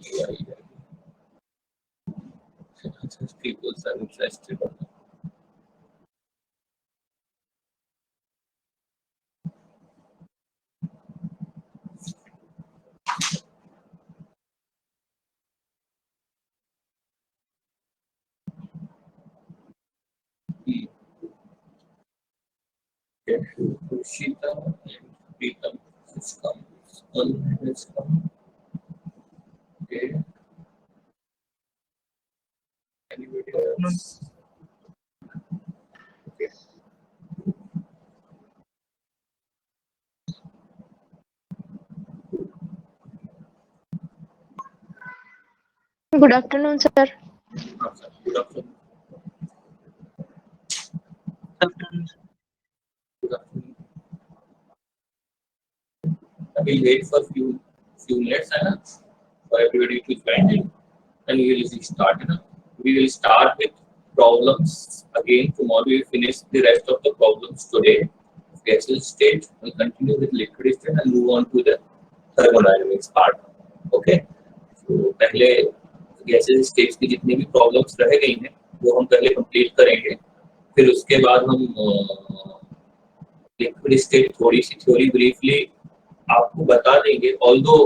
Yeah, yeah. People are interested. Okay. Shita and Pritam has come. One has come. Okay. Anybody else? Okay. Good afternoon, sir. Good afternoon. Good afternoon. We'll wait for few minutes, है ना, for everybody to join in, and we will start. है ना, we will start with problems again. Tomorrow we will finish the rest of the problems today. Gaseous state, we'll continue with liquid state and move on to the thermodynamics part. Okay. तो पहले gases states की जितनी भी problems रह गई हैं वो हम पहले कंप्लीट करेंगे, फिर उसके बाद हम लिक्विड स्टेट थोड़ी सी थ्योरी ब्रीफली आपको बता देंगे। ऑल्दो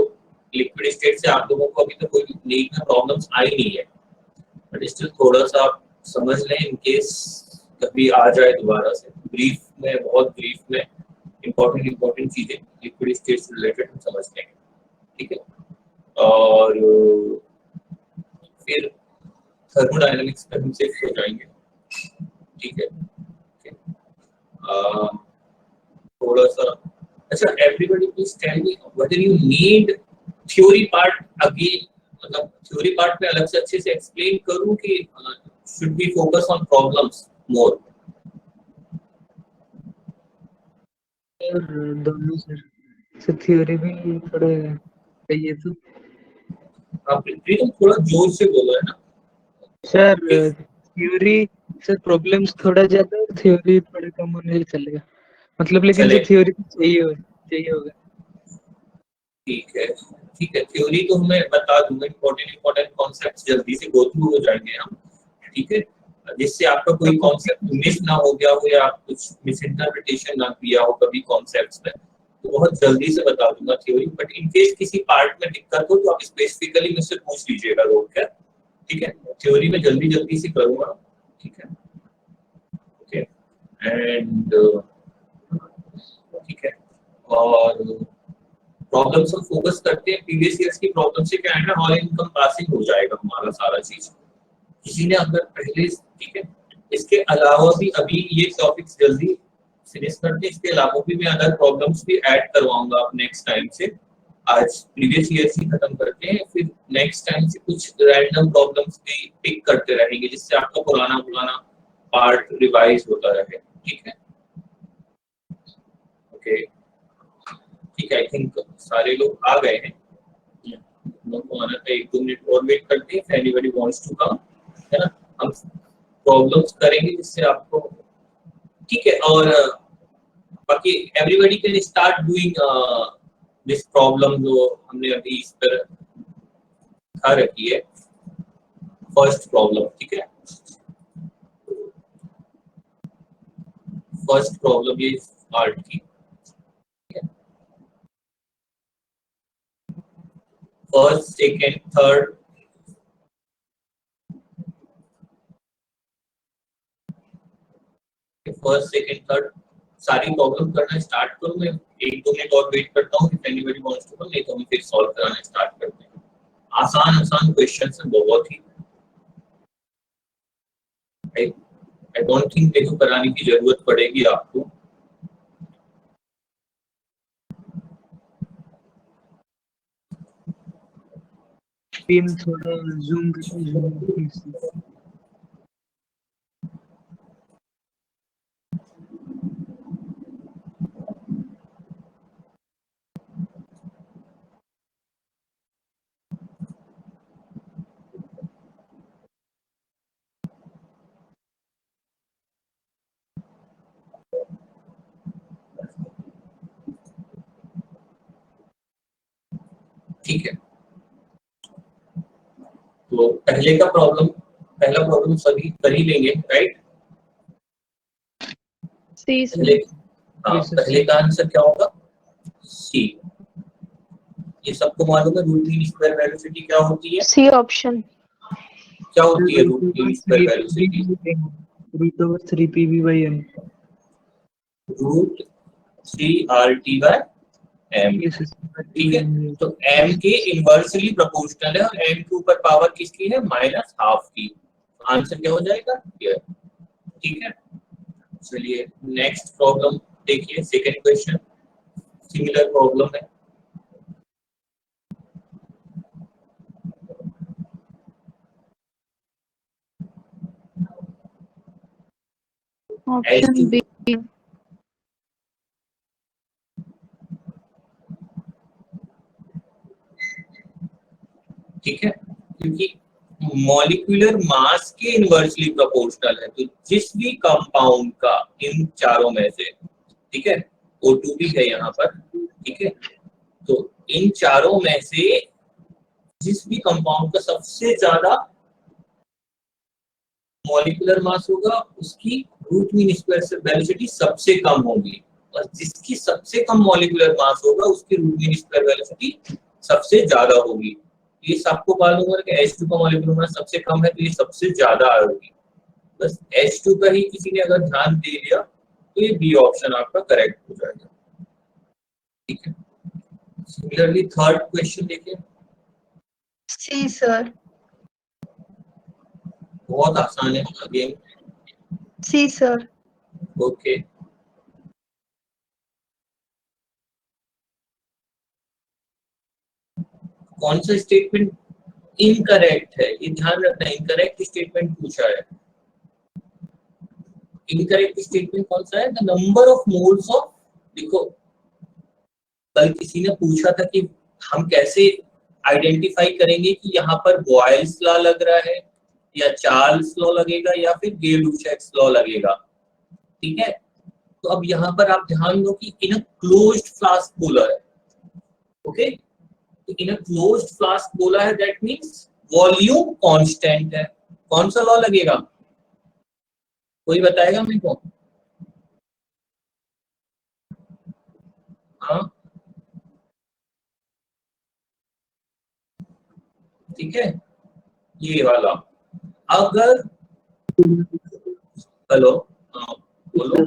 लिक्विड स्टेट से आप लोगों को अभी तक कोई नीड में प्रॉब्लम्स आई नहीं है, बट स्टिल थोड़ा सा आप समझ लें इन केस कभी आ जाए दोबारा से। ब्रीफ में, बहुत ब्रीफ में इंपॉर्टेंट चीजें लिक्विड स्टेट से रिलेटेड हम समझ लेंगे, ठीक है। और फिर थर्मोडायनामिक्स पे हम शिफ्ट हो जाएंगे, ठीक है। थोड़ा सा अच्छा, everybody please tell me whether you need theory part again, मतलब थ्योरी पार्ट पे अलग से अच्छे से एक्सप्लेन करूं कि should be focus on problems more? दोनों सर थ्योरी भी थोड़ा चाहिए तो। आप प्लीज थोड़ा जोर से बोलो, है ना सर। थ्योरी सर प्रॉब्लम्स थोड़ा ज्यादा और थ्योरी थोड़ा कम होने से चलेगा, मतलब लेकिन चले, जो थ्योरी चाहिए होगा। ठीक है ठीक है। थ्योरी तो मैं बता दूंगा, इंपॉर्टेंट कॉन्सेप्ट्स जल्दी से गो थ्रू हो जाएंगे हम, ठीक है, जिससे आपका कोई कॉन्सेप्ट मिस ना हो गया हो या कुछ मिस इंटरप्रिटेशन ना किया हो कभी कॉन्सेप्ट्स में, तो बहुत जल्दी से बता दूंगा थ्योरी। बट इन केस किसी पार्ट में दिक्कत हो तो आप स्पेसिफिकली मुझसे पूछ लीजिएगा रोक कर, ठीक है। थ्योरी में जल्दी से करूंगा, ठीक है। ओके एंड ठीक है। और प्रॉब्लम्स हम फोकस करते हैं प्रीवियस ईयर्स की प्रॉब्लम से, क्या है ना, ऑल इनकम पासिंग हो जाएगा हमारा सारा चीज। किसी ने अगर पहले, ठीक है, इसके अलावा भी अभी ये टॉपिक्स जल्दी फिनिश करते हैं, इसके अलावा भी मैं अदर प्रॉब्लम्स भी ऐड करवाऊंगा आप नेक्स्ट टाइम से। आज प्रीवियस ईयर से खत्म करते हैं, फिर नेक्स्ट टाइम से कुछ रैंडम प्रॉब्लम्स भी पिक करते रहेंगे जिससे आपका पुराना पार्ट रिवाइज होता रहे, ठीक है। ओके ठीक है, आई थिंक सारे लोग आ गए हैं, लोग को आना था। 1-2 मिनट और वेट करते हैं, एनीबॉडी वांट्स टू कम, है ना। हम प्रॉब्लम्स करेंगे जिससे आपको, ठीक है। और बाकी everybody can start doing this problem जो हमने अभी इस पर दिखा रखी है, फर्स्ट प्रॉब्लम, ठीक है। फर्स्ट प्रॉब्लम ये पार्ट की, first second third, first second third सारी प्रॉब्लम करना स्टार्ट करूं मैं? 1-2 मिनट और वेट करता हूं, if anybody wants to come, नहीं तो हम फिर सॉल्व कराना स्टार्ट करते हैं। आसान क्वेश्चंस हैं बहुत ही, आई डोंट थिंक देखो कराने की जरूरत पड़ेगी आपको। स्क्रीन थोड़ा जूम करके ठीक है, तो पहला प्रॉब्लम सभी कर ही लेंगे, राइट? सी पहले सर। पहले का आंसर क्या होगा? सी। ये सबको मालूम है रूट मीन स्क्वायर वेलोसिटी क्या होती है? C option. क्या होती है root mean square velocity? Root over 3 PV by M. Root 3 RT by M. ठीक है, तो m के इनवर्सली प्रोपोर्शनल है और m के ऊपर पावर किसकी है? -12 की। आंसर क्या हो जाएगा? ये। ठीक है, चलिए नेक्स्ट प्रॉब्लम देखिए, सेकंड क्वेश्चन सिमिलर प्रॉब्लम है। Option B. ठीक है, क्योंकि मॉलिक्यूलर मास के इनवर्सली प्रोपोर्शनल है, तो जिस भी कंपाउंड का इन चारों में से, ठीक है, O2 भी है यहाँ पर, ठीक है, तो इन चारों में से जिस भी कंपाउंड का सबसे ज्यादा मॉलिक्यूलर मास होगा उसकी रूट मीन स्क्वायर वेलोसिटी सबसे कम होगी, और जिसकी सबसे कम मॉलिक्यूलर मास होगा उसकी रूट मीन स्क्वायर वेलोसिटी सबसे ज्यादा होगी। ये सबको मालूम है कि H2 का मॉलिक्यूलर मास सबसे कम है, तो ये सबसे ज्यादा होगी। बस H2 का ही किसी ने अगर ध्यान दे दिया तो ये बी ऑप्शन आपका करेक्ट हो जाएगा। ठीक है, सिमिलरली थर्ड क्वेश्चन देखिए, सी सर। बहुत आसान है अगेन। सी सर। ओके, कौन सा स्टेटमेंट इनकरेक्ट है? ये ध्यान रखना, इनकरेक्ट स्टेटमेंट पूछा है। इनकरेक्ट स्टेटमेंट कौन सा है? The number of moles of, देखो कल किसी ने पूछा था कि हम कैसे आइडेंटिफाई करेंगे कि यहाँ पर बॉयल्स लॉ लग रहा है या चार्ल्स लॉ लगेगा या फिर गे-लुशैक्स लॉ लगेगा। ठीक है, तो अब यहाँ पर आप ध्यान दो कि इन अ क्लोज्ड फ्लास्क बोला है। ओके, तो इन अ क्लोज्ड फ्लास्क बोला है, दैट मींस वॉल्यूम कांस्टेंट है। कौन सा लॉ लगेगा? कोई बताएगा मेरे को? हाँ, ठीक है, ये वाला। अगर हेलो, हाँ, बोलो।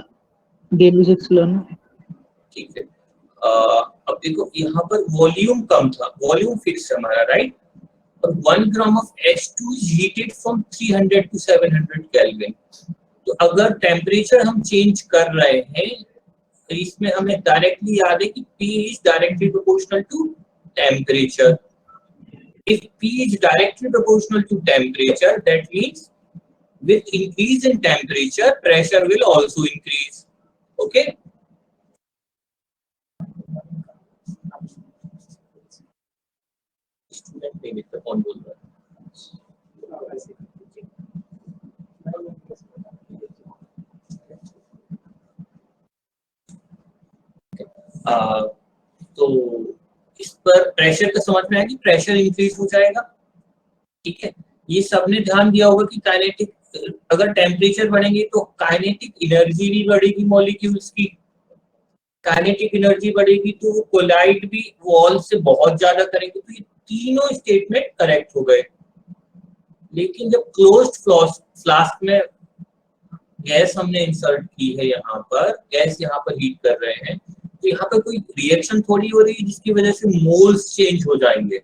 गे-लुशैक्स लॉ ना। ठीक है, अब देखो यहाँ पर वॉल्यूम कम था, वॉल्यूम फिक्स है हमारा, राइट? और 1 gram of H2 is heated from 300 to 700 kelvin. तो अगर टेम्परेचर हम चेंज कर रहे हैं तो इसमें हमें डायरेक्टली याद है कि P is directly proportional to temperature. If P is directly proportional to temperature, that means with increase in temperature, pressure will also increase. Okay? Student नहीं मिलता, कौन बोल रहा है? तो इस पर प्रेशर का समझ में आया कि प्रेशर इंक्रीज हो जाएगा। ठीक है, ये सबने ध्यान दिया होगा कि काइनेटिक, अगर टेम्परेचर बढ़ेंगे तो काइनेटिक एनर्जी भी बढ़ेगी मॉलिक्यूल्स की। काइनेटिक एनर्जी बढ़ेगी तो वो कोलाइड भी वॉल से बहुत ज्यादा करेंगे। तो ये तीनों स्टेटमेंट करेक्ट हो गए। लेकिन जब क्लोज्ड फ्लास्क में गैस हमने इंसर्ट की है, यहाँ पर गैस यहाँ पर हीट कर रहे हैं, तो यहाँ पर कोई रिएक्शन थोड़ी हो रही है जिसकी वजह से मोल्स चेंज हो जाएंगे।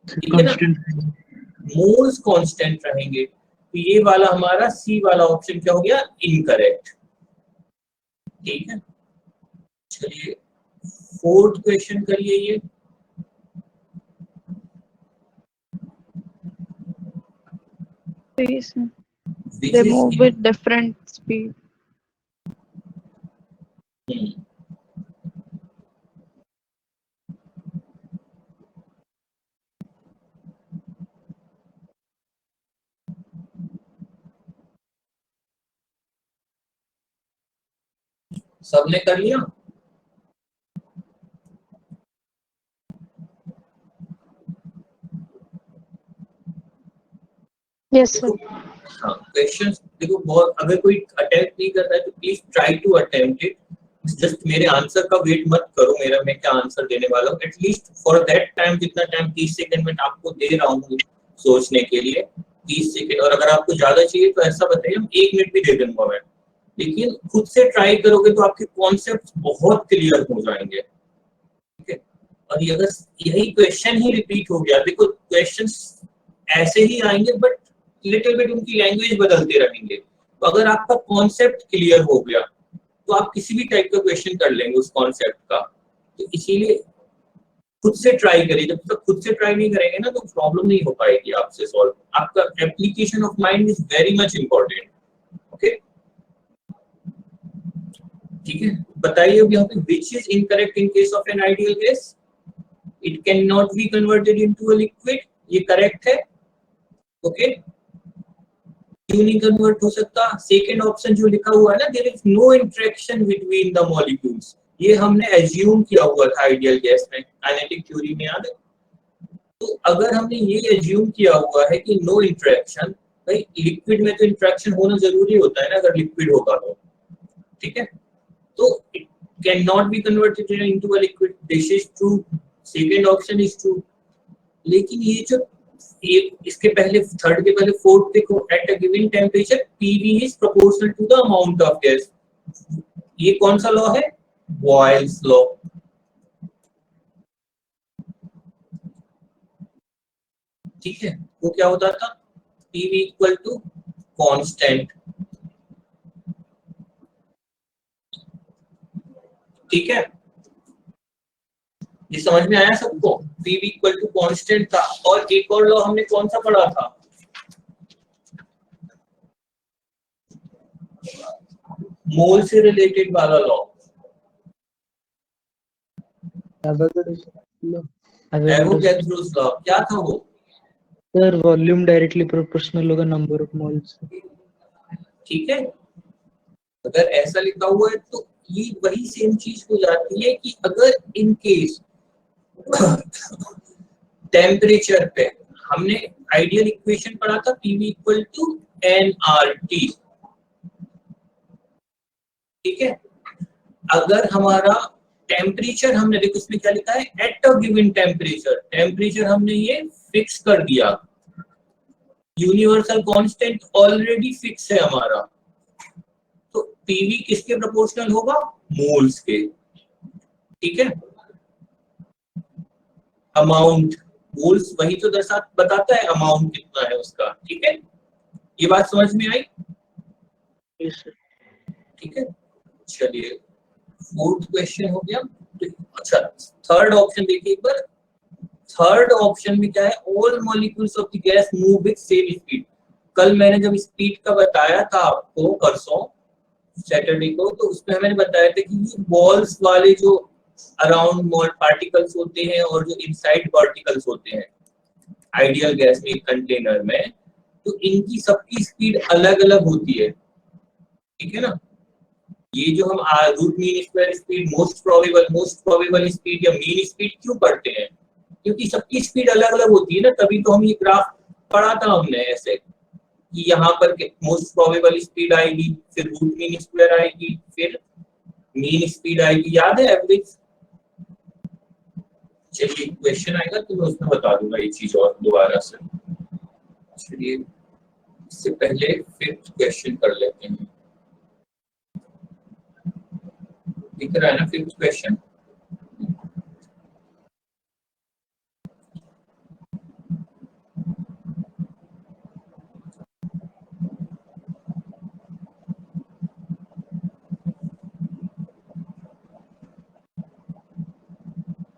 ठीक है ना, मोल्स कांस्टेंट रहेंगे। तो ये वाला हमारा सी वाला ऑप्शन क्या हो गया? इनकरेक्ट। ठीक है, चलिए फोर्थ क्वेश्चन करिए ये। सी sir. Which They is move in, with different speed. सबने कर लिया? Yes, sir. हाँ, क्वेश्चंस देखो बहुत, अगर कोई अटेम्प्ट नहीं कर रहा है तो please try to attempt it. Just मेरे आंसर का वेट मत करो, मेरा मैं क्या आंसर देने वाला हूँ, एटलीस्ट फॉर दैट टाइम, जितना टाइम 30 सेकंड में आपको दे रहा हूँ सोचने के लिए, 30 सेकंड, और अगर आपको ज्यादा चाहिए तो ऐसा बताइए, हम 1 मिनट भी दे दूंगा मैं। लेकिन खुद से ट्राई करोगे तो आपके कॉन्सेप्ट बहुत क्लियर हो जाएंगे, ठीक है। और ये अगर यही क्वेश्चन ही रिपीट हो गया, देखो क्वेश्चंस ऐसे ही आएंगे बट लिटिल बिट उनकी लैंग्वेज बदलते रहेंगे। तो अगर आपका कॉन्सेप्ट क्लियर हो गया तो आप किसी भी टाइप का क्वेश्चन कर लेंगे उस कॉन्सेप्ट का। तो इसीलिए खुद से ट्राई करिए, जब तक खुद से ट्राई नहीं करेंगे ना तो प्रॉब्लम नहीं हो पाएगी आपसे सॉल्व। आपका application of mind is very much important. Okay, ठीक है। बताइए अब यहाँ पे which is incorrect in case of an ideal gas? It can not be converted into a liquid, ये करेक्ट है। ओके, क्यों नहीं कन्वर्ट हो सकता? सेकेंड ऑप्शन जो लिखा हुआ है ना, there is no interaction between the molecules, ये हमने एज्यूम किया हुआ था आइडियल गैस में, काइनेटिक थ्योरी में, याद है? तो अगर हमने ये एज्यूम किया हुआ है कि नो इंटरेक्शन, भाई लिक्विड में तो इंटरेक्शन होना जरूरी होता है ना, अगर लिक्विड होगा तो, ठीक है। तो it can not be converted into a liquid, this is true, second option is true. लेकिन ये जो इसके पहले थर्ड के पहले फोर्थ देखो, at a given temperature PV is proportional to the amount of gas, ये कौन सा लॉ है? Boyle's law. ठीक है, वो क्या होता था? पीवी इक्वल टू कांस्टेंट, ठीक है। ये समझ में आया सबको? पीवी इक्वल टू कांस्टेंट था। और एक और लॉ हमने कौन सा पढ़ा था? मोल से रिलेटेड वाला लॉ, एवोगैड्रोस लॉ। क्या था वो? सर वॉल्यूम डायरेक्टली प्रोपोर्शनल होगा नंबर ऑफ मोल्स। ठीक है, अगर ऐसा लिखा हुआ है तो ये वही सेम चीज हो जाती है कि अगर इन केस टेम्परेचर पे, हमने आइडियल इक्वेशन पढ़ा था पीवी इक्वल टू एनआरटी, ठीक है। अगर हमारा टेम्परेचर, हमने देखो इसमें क्या लिखा है, eight a given temperature, temperature हमने ये फिक्स कर दिया, यूनिवर्सल कांस्टेंट ऑलरेडी फिक्स है हमारा, तो पीवी किसके प्रोपोर्शनल होगा? मोल्स के, ठीक है। अमाउंट, मोल्स वही तो बताता है अमाउंट कितना है उसका, ठीक है। ये बात समझ में आई? ठीक है, चलिए फोर्थ क्वेश्चन हो गया। अच्छा, थर्ड ऑप्शन देखिए एक बार। थर्ड ऑप्शन में क्या है? All molecules of the gas move with same speed. कल मैंने जब स्पीड का बताया था आपको, परसों सैटरडे को, तो उसमें मैंने बताया था कि ये बॉल्स वाले जो अराउंड मोल पार्टिकल्स होते हैं और जो इनसाइड पार्टिकल्स होते हैं आइडियल गैस में कंटेनर में, तो इनकी सबकी स्पीड अलग अलग होती है, ठीक है ना। ये जो हम root mean square speed, most probable speed या मीन स्पीड क्यों पढ़ते हैं? क्योंकि सबकी स्पीड अलग अलग होती है ना, तभी तो हम ये ग्राफ पढ़ा था हमने ऐसे कि यहाँ पर मोस्ट प्रोबेबल स्पीड आएगी, फिर रूट मीन स्क्वायर आएगी, फिर मीन स्पीड आएगी, याद है एवरेज? चलिए क्वेश्चन आएगा तो मैं उसमें बता दूंगा ये चीज और दोबारा से। चलिए इससे पहले फिफ्थ क्वेश्चन कर लेते हैं। दिख रहा है ना फिफ्थ क्वेश्चन?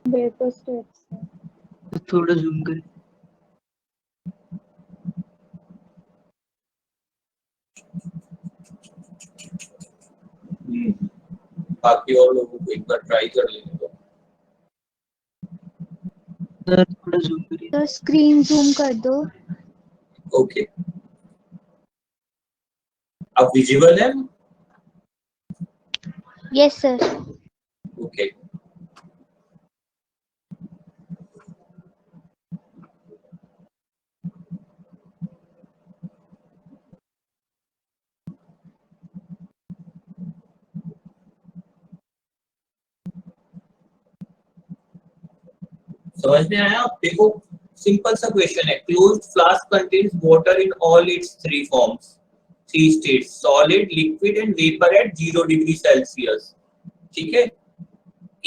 Vapour states. थोड़ा जूम करें। बाकी और लोगों को एक बार ट्राई कर लेने दो। सर थोड़ा जूम करिए। तो स्क्रीन जूम कर दो। ओके, अब विजिबल है? Yes sir. ओके, समझ में आया? देखो सिंपल सा क्वेश्चन है, closed flask contains water in all it's three forms, three states, solid, liquid and vapour eight 0 degree Celsius. ठीक है,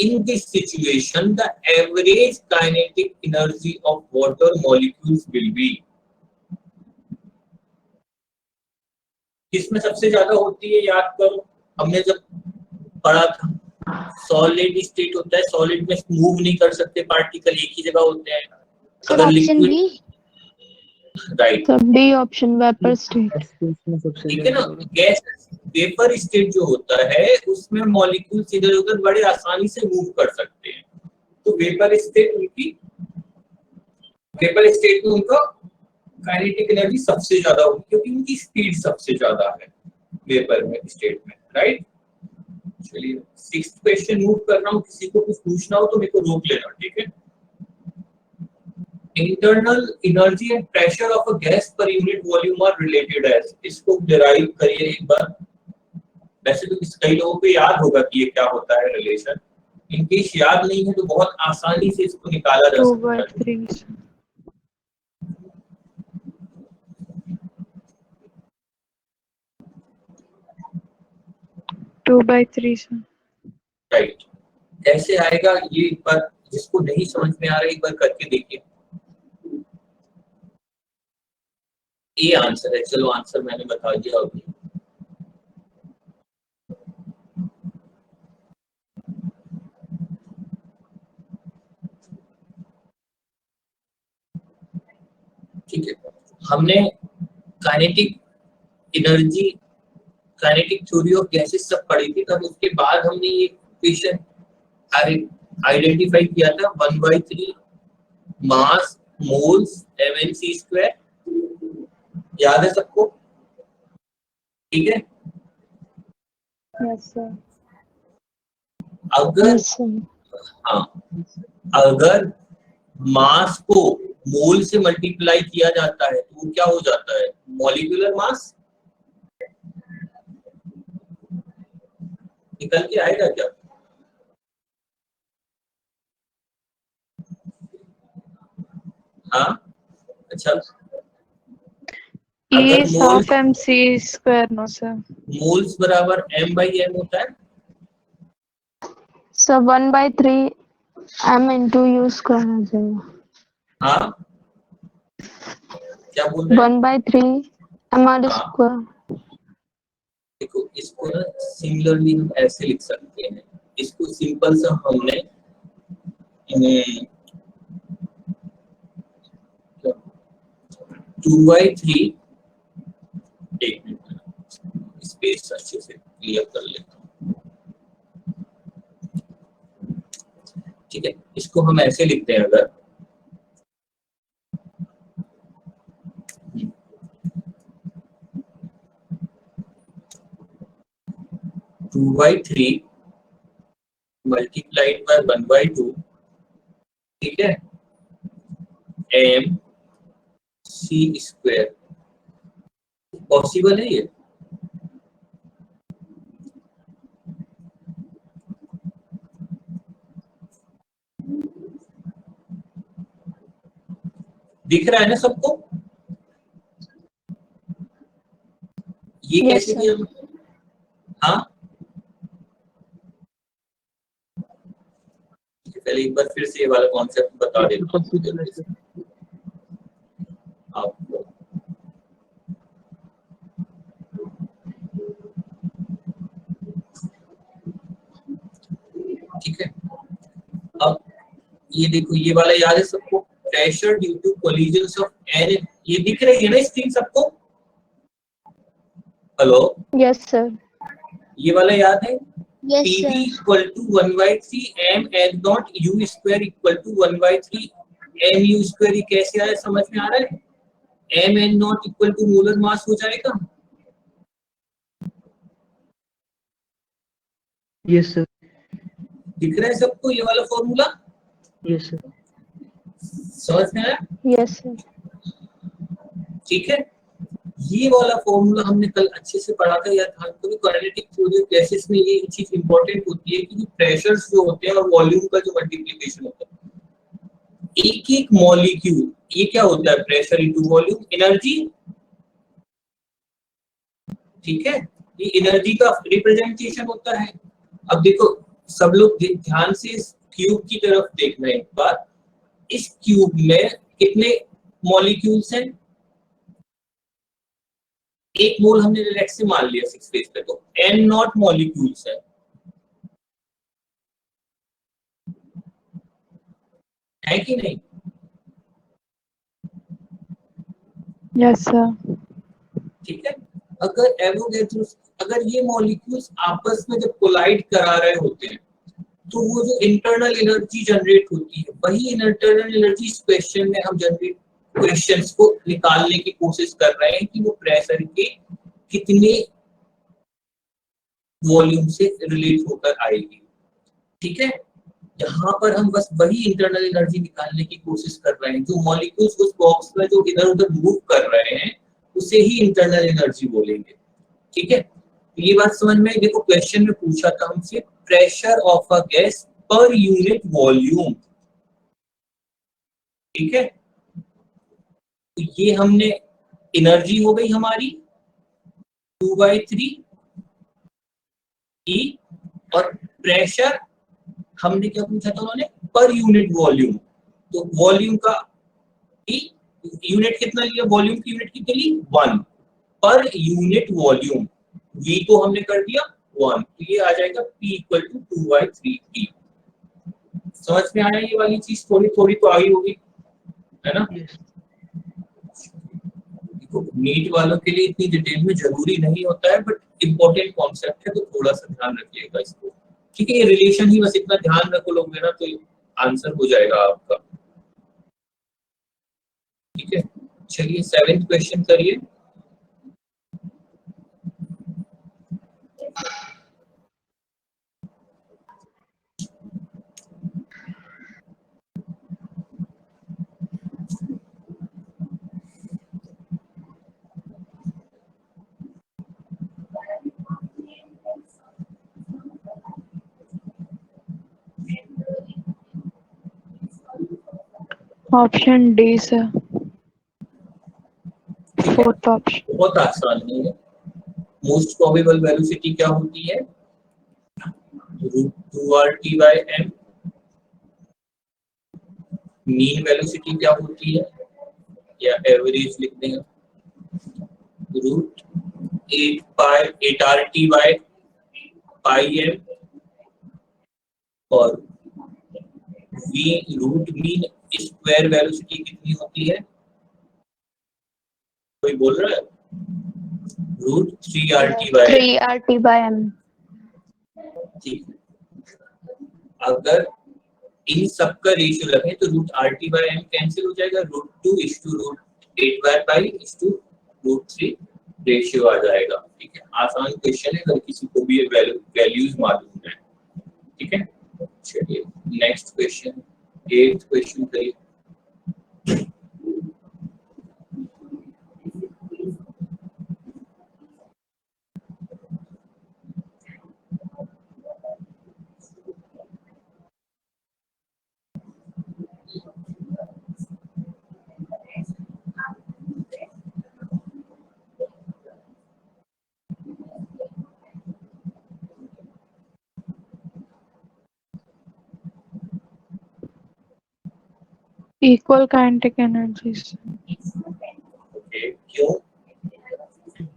in this situation the average kinetic energy of water molecules will be, किसमें सबसे ज्यादा होती है याद करो, हमने जब पढ़ा था सॉलिड स्टेट होता है, सॉलिड में मूव नहीं कर सकते पार्टिकल, एक ही जगह होते हैं। अगर ऑप्शन लिक्विड, बी, राइट, सब डी ऑप्शन वेपर स्टेट। इसमें सबसे ठीक है ना। ज्यादा होगा। गैस वेपर स्टेट जो होता है उसमें मॉलिक्यूल्स इधर उधर बड़े आसानी से मूव कर सकते हैं, तो वेपर स्टेट उनकी, वेपर स्टेट में उनका काइनेटिक एनर्जी सबसे ज्यादा होगी क्योंकि उनकी स्पीड सबसे ज्यादा है वेपर में स्टेट में, राइट। चलिए 6th क्वेश्चन मूव कर रहा हूँ, किसी को कुछ पूछना हो तो मेरे को रोक लेना, ठीक है। Internal energy and pressure of a gas per unit volume are related as, इसको डिराइव करिए एक बार। वैसे तो कई लोगों को याद होगा कि ये क्या होता है रिलेशन, इन केस याद नहीं है तो बहुत आसानी से इसको निकाला जा सकता है। 2/3 2/3 से। राइट, कैसे आएगा ये एक बार, जिसको नहीं समझ में आ रहा है एक बार करके देखिए। ये आंसर है, चलो आंसर मैंने बता दिया अभी। ठीक है, हमने kinetic energy, kinetic theory of gases सब पढ़ी थी, तब उसके बाद हमने ये इक्वेशन आइडेंटिफाई किया था 1/3 मास मोल्स mc², याद है सबको? ठीक है, यस सर। अगर यस सर। हाँ, अगर मास को मोल से मल्टीप्लाई किया जाता है तो वो क्या हो जाता है, मॉलिक्यूलर मास। निकल के आएगा क्या? हाँ, अच्छा, ये अगर moles, half mc² no sir. Moles बराबर m/m होता है, sir 1/3 m into u square आ जाएगा। हाँ क्या बोल रहे हैं? 1/3 mr हाँ। स्क्वायर। देखो इसको ना सिमिलरली हम ऐसे लिख सकते हैं, इसको सिंपल सा हमने 2/3, एक मिनट स्पेस अच्छे से क्लियर कर लेता हूँ, ठीक है। इसको हम ऐसे लिखते हैं, अगर two by three multiplied by 1/2, ठीक है, mc²। पॉसिबल है ये? दिख रहा है ना सबको? ये Yes, कैसे sir. किया हमने? हाँ, पहले एक बार फिर से ये वाला कॉन्सेप्ट बता देता हूँ आपको। ठीक है, अब ये देखो, ये वाला याद है सबको, pressure due to collisions of N, ये दिख रही है ना स्क्रीन सबको? Hello, yes sir. ये वाला याद है? Yes PV sir. equal to 1/3 m n dot u square equal to 1/3 m u square, ये कैसे आया समझ में आ रहा है? m n naught equal to molar mass हो जाएगा। Yes sir. दिख रहा है सबको ये वाला फॉर्मूला? Yes sir. समझ में आया? Yes sir. ठीक है, ये वाला फॉर्मूला हमने कल अच्छे से पढ़ा था, याद था? तो काइनेटिक थ्योरी ऑफ गैसेस में ये चीज इंपॉर्टेंट होती है कि प्रेशर्स जो होते हैं और वॉल्यूम का जो मल्टीप्लिकेशन होता है, एक एक मॉलिक्यूल, ये क्या होता है, प्रेशर इनटू वॉल्यूम एनर्जी, ठीक है, ये एनर्जी का रिप्रेजेंटेशन होता है। अब देखो सब लोग ध्यान से इस क्यूब की तरफ देखना एक बार, इस क्यूब में कितने मॉलिक्यूल्स हैं, एक मोल हमने लेट से मान लिया 6 फेज पे, तो n नॉट मॉलिक्यूल्स है कि नहीं? Yes, sir. ठीक है, अगर एवोगैड्रोस, अगर ये मॉलिक्यूल्स आपस में जब कोलाइड करा रहे होते हैं तो वो जो इंटरनल एनर्जी जनरेट होती है, वही इंटरनल एनर्जी इस क्वेश्चन में हम जनरेट क्वेश्चंस को निकालने की कोशिश कर रहे हैं कि वो प्रेशर के कितने वॉल्यूम से रिलेट होकर आएगी, ठीक है। यहाँ पर हम बस वही इंटरनल एनर्जी निकालने की कोशिश कर रहे हैं, जो मॉलिक्यूल्स उस बॉक्स में जो इधर उधर मूव कर रहे हैं उसे ही इंटरनल एनर्जी बोलेंगे, ठीक है। ये बात समझ में, देखो क्वेश्चन में पूछा था हमसे pressure of a gas per unit volume, ठीक है। तो ये हमने एनर्जी हो गई हमारी 2/3 E, और प्रेशर हमने क्या पूछा था उन्होंने, पर यूनिट वॉल्यूम, तो वॉल्यूम का E यूनिट कितना लिया, वॉल्यूम की यूनिट कितनी ली 1 पर यूनिट वॉल्यूम, V को हमने कर दिया 1, तो ये आ जाएगा P इक्वल टू 2/3E। समझ में आया ये वाली चीज, थोड़ी थोड़ी तो आई होगी, है ना। नीट वालों के लिए इतनी डिटेल में जरूरी नहीं होता है, बट इम्पोर्टेंट कॉन्सेप्ट है, तो थोड़ा सा ध्यान रखिएगा इसको, ठीक है। ये रिलेशन ही बस इतना ध्यान रखो लोग ना, तो आंसर हो जाएगा आपका, ठीक है। चलिए 7th क्वेश्चन करिए। Option D, sir. Fourth option. बहुत आसान है, मोस्ट प्रोबेबल वेलोसिटी क्या होती है, √2RT/m। मीन वेलोसिटी क्या होती है, या एवरेज लिख देंगे, √8RT/πm, और v root mean square velocity कितनी होती है, कोई बोल रहा है, √3RT/m। 3RT/m. ठीक, अगर इन सबका रेशियो रखें तो √RT/m कैंसिल हो जाएगा, √2:8/π/√3 रेशियो आ जाएगा, ठीक है। आसान क्वेश्चन है, अगर किसी को भी ये वैल्यूज मालूम है, ठीक है। चलिए नेक्स्ट क्वेश्चन, 8th क्वेश्चन करिए। Equal kinetic energies. ओके, क्यों?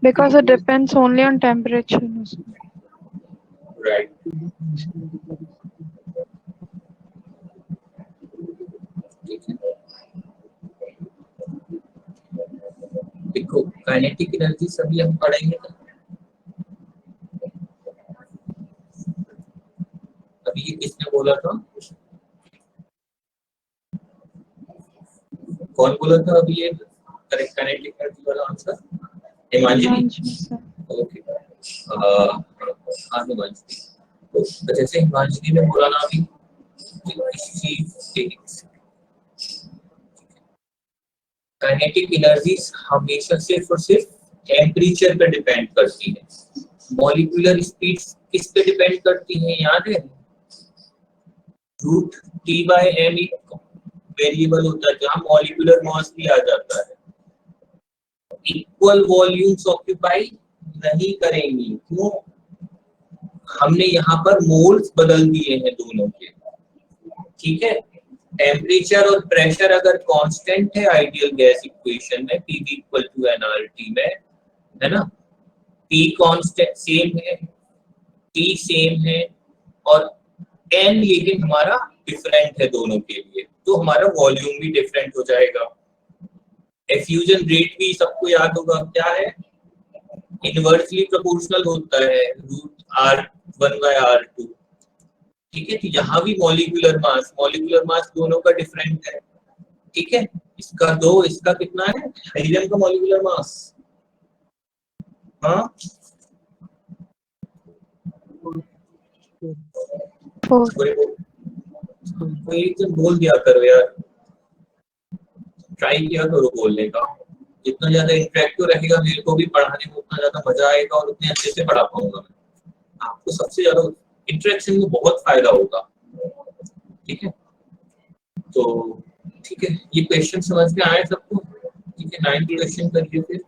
Because it depends only on temperature. No, sir. Right, ठीक है। देखो काइनेटिक एनर्जी सभी हम पढ़ेंगे ना, अभी ये किसने बोला था, कौन बोला था अभी ये करेक्ट काइनेटिक एनर्जी वाला आंसर, हिमांशनी, sir. ओके। हाँ हिमांशनी, तो जैसे हिमांशनी ने बोला ना अभी, काइनेटिक एनर्जी हमेशा सिर्फ और सिर्फ टेम्परेचर पे डिपेंड करती है, मॉलिक्यूलर स्पीड किस पे डिपेंड करती है, याद है, √T/m वेरिएबल होता है जहाँ मॉलिक्यूलर मास भी आ जाता है, इक्वल वॉल्यूम्स ऑक्यूपाई नहीं करेंगी। क्यों? हमने यहाँ पर मोल्स बदल दिए हैं दोनों के, ठीक है। टेम्परेचर और प्रेशर अगर कांस्टेंट है आइडियल गैस इक्वेशन में, P इक्वल टू nRT में, है ना, P कांस्टेंट सेम है, T सेम है, और N लेकिन हमारा डिफरेंट है दोनों के लिए, तो हमारा वॉल्यूम भी डिफरेंट हो जाएगा। एफ्यूजन रेट भी सबको याद होगा, क्या है, इनवर्सली प्रोपोर्शनल होता है √R1/R2, ठीक है। तो यहाँ भी मॉलिक्यूलर मास दोनों का डिफरेंट है, ठीक है। इसका 2, इसका कितना है, हीलियम का मॉलिक्यूलर मास, हाँ 4. कोई एक जन बोल दिया करो यार, ट्राई किया करो बोलने का, जितना ज्यादा इंटरेक्टिव रहेगा मेरे को भी पढ़ाने में उतना ज्यादा मजा आएगा और उतने अच्छे से पढ़ा पाऊंगा मैं। आपको सबसे ज्यादा इंटरेक्शन में बहुत फायदा होगा, ठीक है। तो ठीक है, ये क्वेश्चन समझ में आए सबको, ठीक है। 9th क्वेश्चन करिए फिर।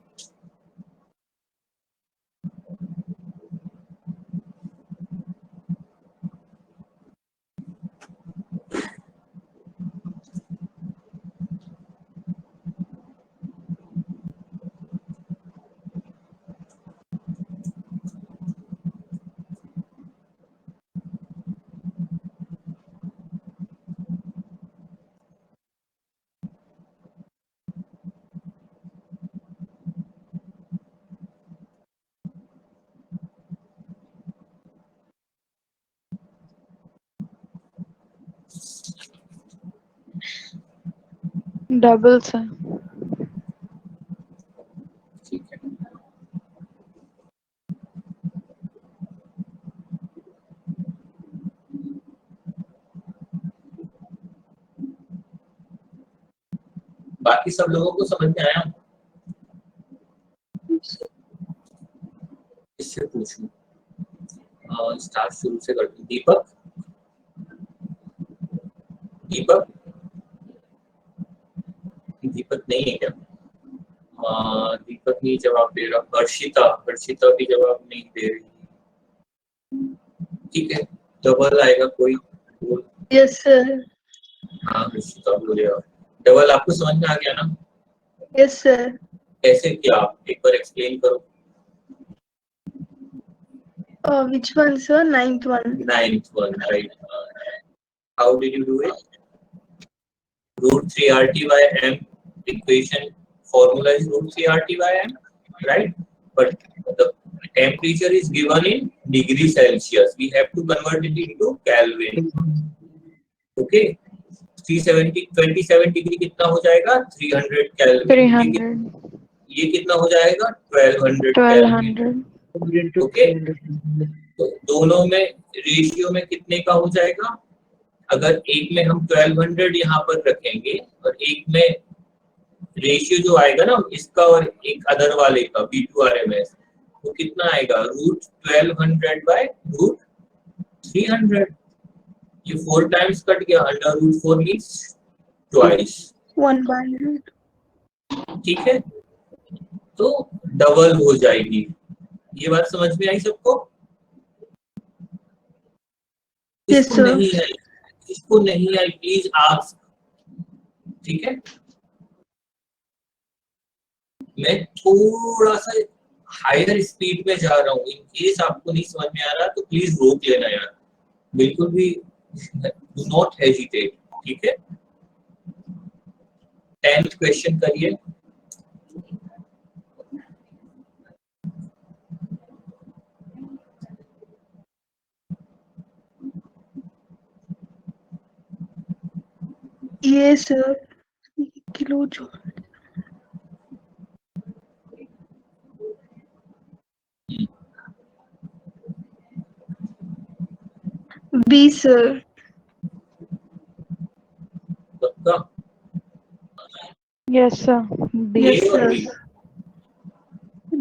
Double sir. ठीक है, बाकी सब लोगों को समझ में आया? इससे पूछूं, स्टार्ट शुरू से करते हैं। दीपक नहीं है क्या? दीपक नहीं जवाब दे रहा। हर्षिता भी जवाब नहीं दे रही, ठीक है। डबल आएगा कोई बोल। Yes sir. हाँ हर्षिता बोलेगा। डबल आपको समझ में आ गया ना? Yes sir. कैसे किया आप एक बार एक्सप्लेन करो। Which one sir? Ninth one. 9th one, right? How did you do it? √3RT/m equation formula is √3RT/m, right? But the temperature is given in degree Celsius. We have to convert it into Kelvin. Okay? 27 degree कितना हो जाएगा? 300 kelvin. 300. ये कितना हो जाएगा? 1200 kelvin. 1200. Okay, तो दोनों में रेशियो में कितने का हो जाएगा? अगर एक में हम 1200 यहाँ पर रखेंगे और एक में रेशियो जो आएगा ना इसका और एक अदर वाले का V2RMS, तो कितना आएगा? √1200/√300। ये 4 टाइम्स कट गया, √4 मींस ट्वाइस, 1/100. ठीक है। तो डबल हो जाएगी। ये बात समझ में आई सबको? Yes, इसको sir. नहीं आई प्लीज आस्क, ठीक है। मैं थोड़ा सा हायर स्पीड में जा रहा हूँ, इन केस आपको नहीं समझ में आ रहा तो प्लीज रोक लेना यार, बिल्कुल भी डू नॉट हेजिटेट, ठीक है। 10th क्वेश्चन करिए। Yes sir. Kilojoule. B sir. पक्का? Yes sir. B. Yes, A और sir. B?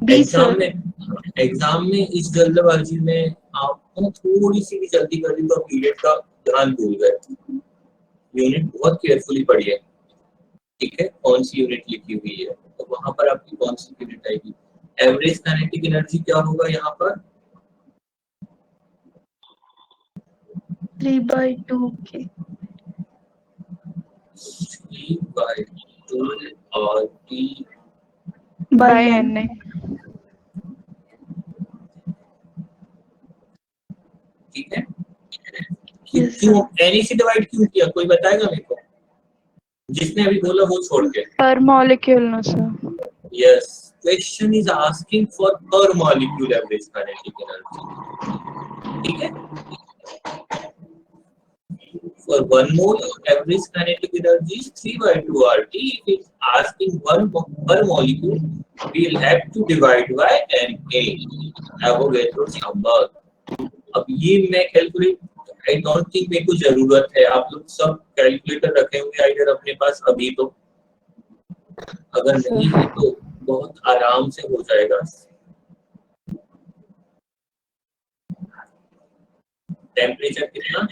B exam sir. में इस जल्दबाजी में आपको थोड़ी सी भी जल्दी कर दी तो पीरियड का ध्यान भूल गए, यूनिट बहुत केयरफुली पढ़िए, ठीक है, कौन सी यूनिट लिखी हुई है, तो वहां पर आपकी कौन सी यूनिट आएगी। एवरेज काइनेटिक एनर्जी क्या होगा यहाँ पर, 3/2 3/2 RT by by n. NA. ठीक है। Yes, क्यों एन से डिवाइड क्यों किया, कोई बताएगा मेरे को, जिसने अभी बोला वो छोड़ के। Per molecule, no sir. Yes, question is asking for per molecule average kinetic energy, ठीक है। For 1 mole average kinetic energy is 3/2 RT. If it's asking 1 per molecule, we'll have to divide by Na, Avogadro's number. अब ये मैं calculate, I don't think मेरे को जरूरत है, आप लोग सब कैलकुलेटर रखे होंगे आइडर अपने पास अभी, तो अगर नहीं है तो बहुत आराम से हो जाएगा। टेम्परेचर कितना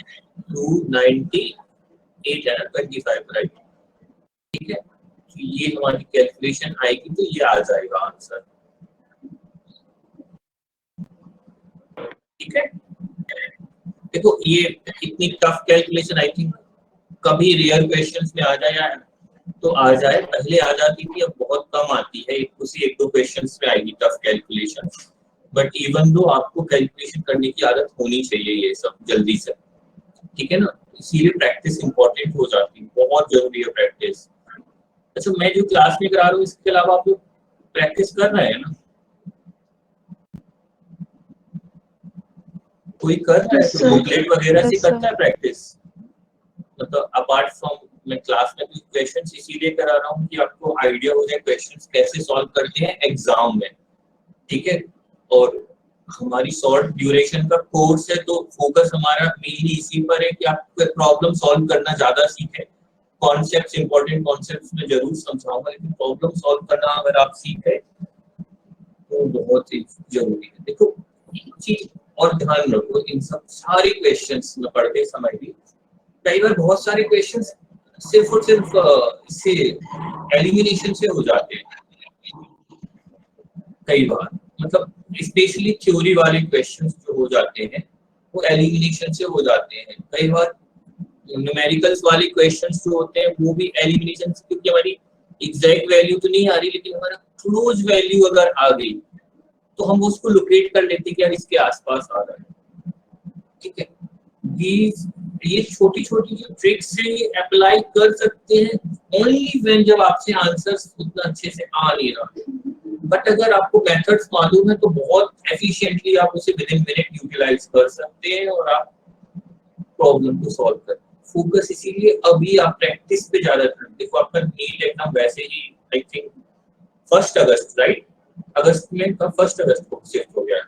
298 है ना, 25 राइट, ठीक है। तो ये हमारी कैलकुलेशन आएगी तो ये आ जाएगा आंसर, ठीक है। देखो ये इतनी टफ कैलकुलेशन आई थिंक कभी रियल क्वेश्चंस में आ जाए तो आ जाए, पहले आ जाती थी, अब बहुत कम आती है, उसी 1-2 क्वेश्चंस में आएगी tough calculation. But even though आपको कैलकुलेशन करने की आदत होनी चाहिए ये सब जल्दी से, ठीक है ना, इसीलिए प्रैक्टिस इंपॉर्टेंट हो जाती है, बहुत जरूरी है प्रैक्टिस। अच्छा मैं जो क्लास में करा रहा हूँ इसके अलावा आप लोग प्रैक्टिस कर रहे हैं ना, कोई कर रहा है Yes, तो sir. बुकलेट वगैरह से Yes, sir. करता है प्रैक्टिस, मतलब अपार्ट फ्रॉम मैं क्लास में भी क्वेश्चंस इसीलिए करा रहा हूँ कि आपको आइडिया हो जाए क्वेश्चंस कैसे सॉल्व करते हैं एग्जाम में, ठीक है। और हमारी शॉर्ट ड्यूरेशन का कोर्स है तो फोकस हमारा मेनली इसी पर है कि आप प्रॉब्लम सॉल्व करना ज्यादा सीखें। कॉन्सेप्ट्स इंपॉर्टेंट कॉन्सेप्ट्स में जरूर समझाऊंगा, लेकिन प्रॉब्लम सॉल्व करना अगर आप सीखे तो बहुत ही जरूरी है। देखो एक चीज और ध्यान रखो, इन सब सारे क्वेश्चंस में पढ़ते समय भी कई बार बहुत सारे क्वेश्चंस सिर्फ और सिर्फ इससे एलिमिनेशन से हो जाते हैं कई बार, मतलब स्पेशली थ्योरी वाले क्वेश्चंस जो हो जाते हैं वो एलिमिनेशन से हो जाते हैं। कई बार न्यूमेरिकल्स वाले क्वेश्चंस जो होते हैं वो भी एलिमिनेशन से, क्योंकि हमारी एग्जैक्ट वैल्यू तो नहीं आ रही लेकिन हमारा क्लोज वैल्यू अगर आ गई तो हम उसको लोकेट कर लेते हैं कि यार इसके आसपास आ रहा है, ठीक है। ये छोटी छोटी जो ट्रिक्स है ये अप्लाई कर सकते हैं ओनली व्हेन जब आपसे आंसर्स उतना अच्छे से आ नहीं रहा। बट अगर आपको मेथड्स मालूम है तो बहुत एफिशिएंटली आप उसे विद इन मिनट यूटिलाइज कर सकते हैं और आप प्रॉब्लम को सॉल्व कर। फोकस इसीलिए अभी आप प्रैक्टिस पे ज्यादा ध्यान, देखो आपका नीट एग्जाम वैसे ही आई थिंक 1 अगस्त राइट, अगस्त में का 1 अगस्त को शिफ्ट हो गया।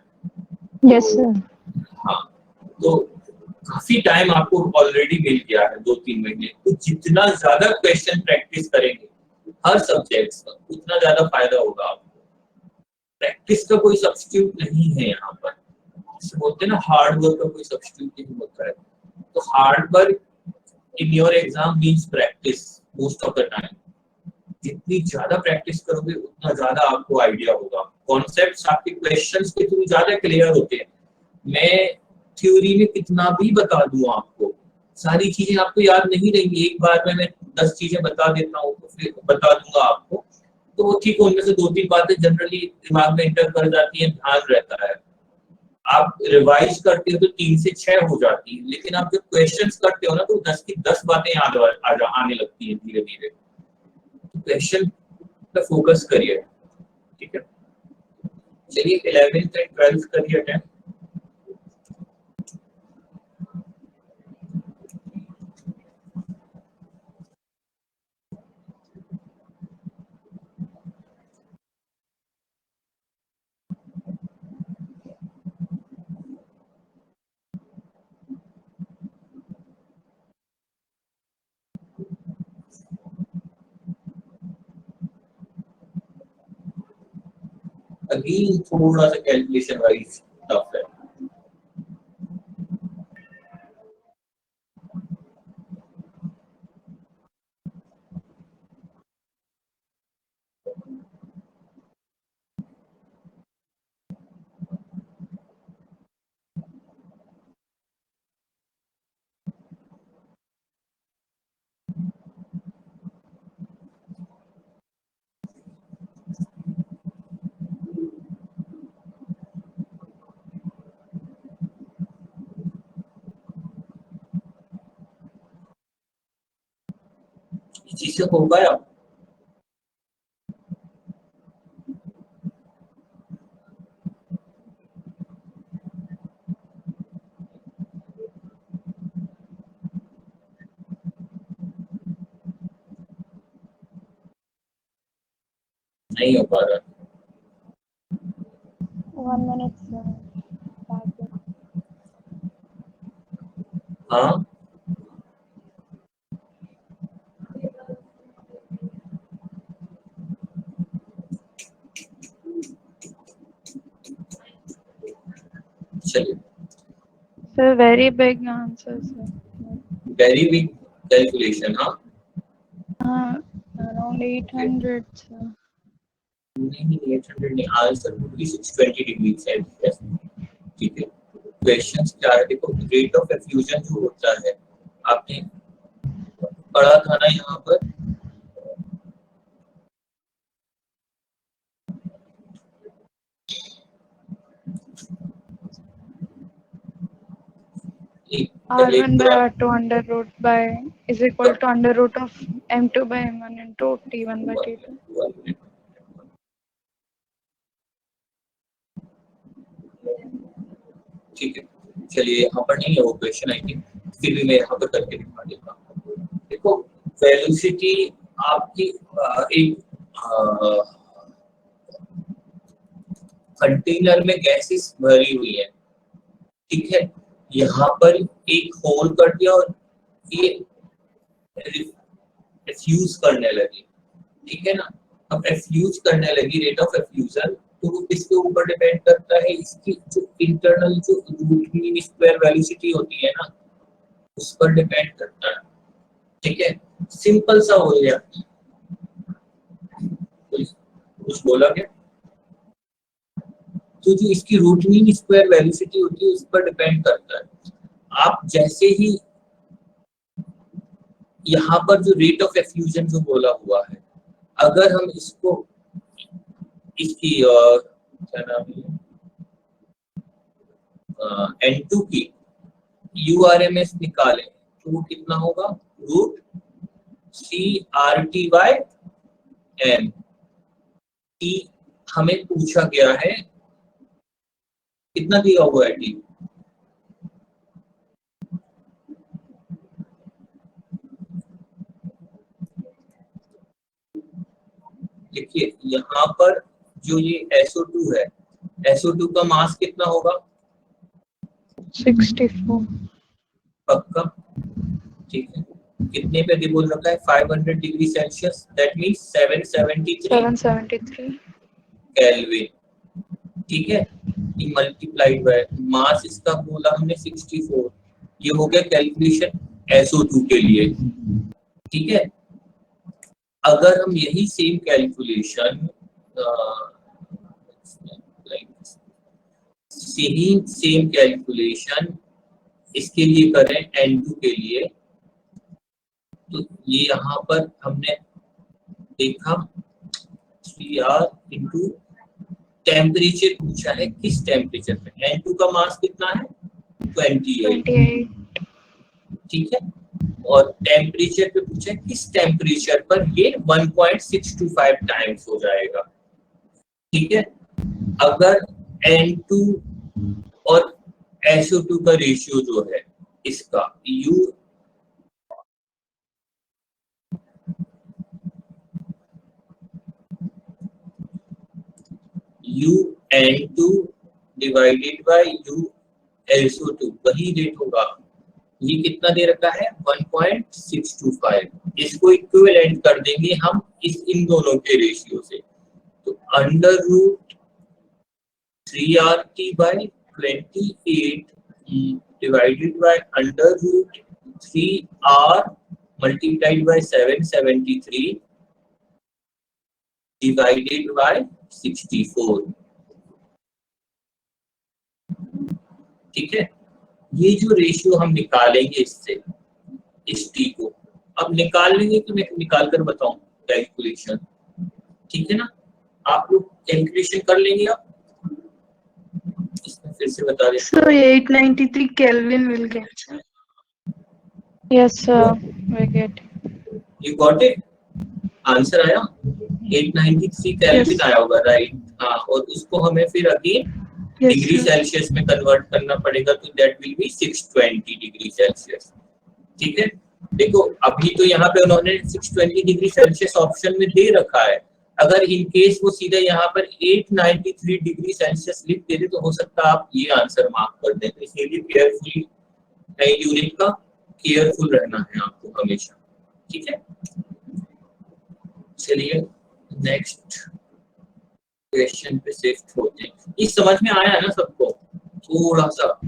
Yes, sir. हाँ तो काफी टाइम आपको ऑलरेडी मिल गया है 2-3 महीने, तो जितना ज्यादा क्वेश्चन प्रैक्टिस करेंगे हर सब्जेक्ट्स का उतना ज्यादा फायदा होगा आपको। प्रैक्टिस का कोई सब्स्टिट्यूट नहीं है यहाँ पर, जैसे बोलते हैं ना हार्ड वर्क का कोई सब्स्टिट्यूट नहीं होता है, तो hard work in your exam means practice most of the time. जितनी ज्यादा प्रैक्टिस करोगे उतना ज्यादा आपको आइडिया होगा, कॉन्सेप्ट्स आपके क्वेश्चंस के थ्रू ज्यादा क्लियर होते हैं। मैं थ्योरी में कितना भी बता दूं आपको, सारी चीजें आपको याद नहीं रहेंगी, एक बार में मैं 10 चीजें बता देता हूँ तो फिर बता दूंगा आपको, तो वो ठीक है, उनमें से 2-3 बातें जनरली दिमाग में एंटर कर जाती हैं, ध्यान रहता है। आप रिवाइज करते हो तो 3 से 6 हो जाती है, लेकिन आप जब क्वेश्चंस करते हो ना तो 10 की 10 बातें याद आने लगती हैं धीरे धीरे। क्वेश्चन पे फोकस करिए, ठीक है। चलिए 11th एंड 12th करिए अटेम्प्ट। अगेन थोड़ा सा कैलकुलेशन वाइज टफ है। इसी से हो पाया। नहीं हो पा रहा। 1 minute, sir. हाँ चलिए, Sir, very big answer, sir. Very big calculation. हाँ Around 800, sir. नहीं 800 नहीं, answer would be 620 degree Celsius. ठीक है, क्वेश्चंस क्या है देखो, रेट ऑफ एफ्यूजन जो होता है आपने पढ़ा था ना यहाँ पर, एक R1 by graph R2 under root by is equal to under root of M2 by M1 into T1 by T2. ठीक है, चलिए यहाँ पर नहीं है वो क्वेश्चन, आई थिंक फिर भी मैं यहाँ पर करके दिखा देता हूँ। देखो वेलोसिटी आपकी एक कंटेनर में गैसेस भरी हुई है, ठीक है, यहाँ पर एक होल कर दिया और ये एफ्यूज करने लगी, ठीक है ना। अब एफ्यूज करने लगी, रेट ऑफ एफ्यूजन, तो वो किसके ऊपर डिपेंड करता है, इसकी जो इंटरनल जो रूट मीन स्क्वायर वेलोसिटी होती है ना, उस पर डिपेंड करता है। ठीक है, सिंपल सा हो गया। कुछ बोला क्या? तो जो इसकी रूट मीन स्क्वायर वेलोसिटी होती है उस पर डिपेंड करता है। आप जैसे ही यहाँ पर जो रेट ऑफ एफ्यूजन जो बोला हुआ है, अगर हम इसको इसकी क्या नाम है N2 की URMS निकालें तो वो कितना होगा, रूट CRT/M। T हमें पूछा गया है, कितना दिया हुआ है T? देखिए यहाँ पर जो ये SO2 है, SO2 का मास कितना होगा? 64. पक्का? ठीक है, कितने पे बोल रखा है? 500 degree Celsius, that means 773 kelvin. ठीक है, मल्टीप्लाइड बाय मास इसका बोला हमने 64, ये हो गया कैलकुलेशन SO2 के लिए। ठीक है, अगर हम यही सेम कैलकुलेशन सेम कैलकुलेशन इसके लिए करें N2 के लिए, तो ये यहाँ पर हमने देखा 3R इंटू टेम्परेचर पूछा है, किस टेम्परेचर पे? N2 का मास कितना है? 28। ठीक है, और टेम्परेचर पे पूछा है किस टेम्परेचर पर ये 1.625 टाइम्स हो जाएगा। ठीक है, अगर N2 और SO2 का रेशियो जो है इसका UN2 डिवाइडेड बाय SO2 वही रेट होगा। ये कितना दे रखा है? 1.625। इसको इक्विवेलेंट कर देंगे हम इन दोनों के रेशियो से, तो under root 3RT/28 divided by under root 3R multiplied by 773 divided by 64। ठीक है, ये जो रेशियो हम निकालेंगे इससे इस टी को, अब निकाल लेंगे तो मैं निकाल कर बताऊं कैलकुलेशन। ठीक है ना, आप लोग कैलकुलेशन कर लेंगे। आप इसमें फिर से बता दें। So 893 Kelvin will get, sir. Yes, sir. We get. You got it? Answer आया 893 केल्विन Yes. आया होगा, राइट? हाँ, और उसको हमें फिर again Yes, degree sir. Celsius में कन्वर्ट करना पड़ेगा, तो that will be 620 degree Celsius. ठीक है, देखो अभी तो यहाँ पे उन्होंने 620 डिग्री सेल्सियस ऑप्शन में दे रखा है, अगर इन केस वो सीधा यहाँ पर 893 डिग्री सेल्सियस लिख देते तो हो सकता है आप ये आंसर मार्क कर दें। तो इसलिए केयरफुली यूनिट का केयरफुल रहना है आपको हमेशा। ठीक है, चलिए नेक्स्ट क्वेश्चन पे शिफ्ट होते हैं। ये समझ में आया है ना सबको? थोड़ा सा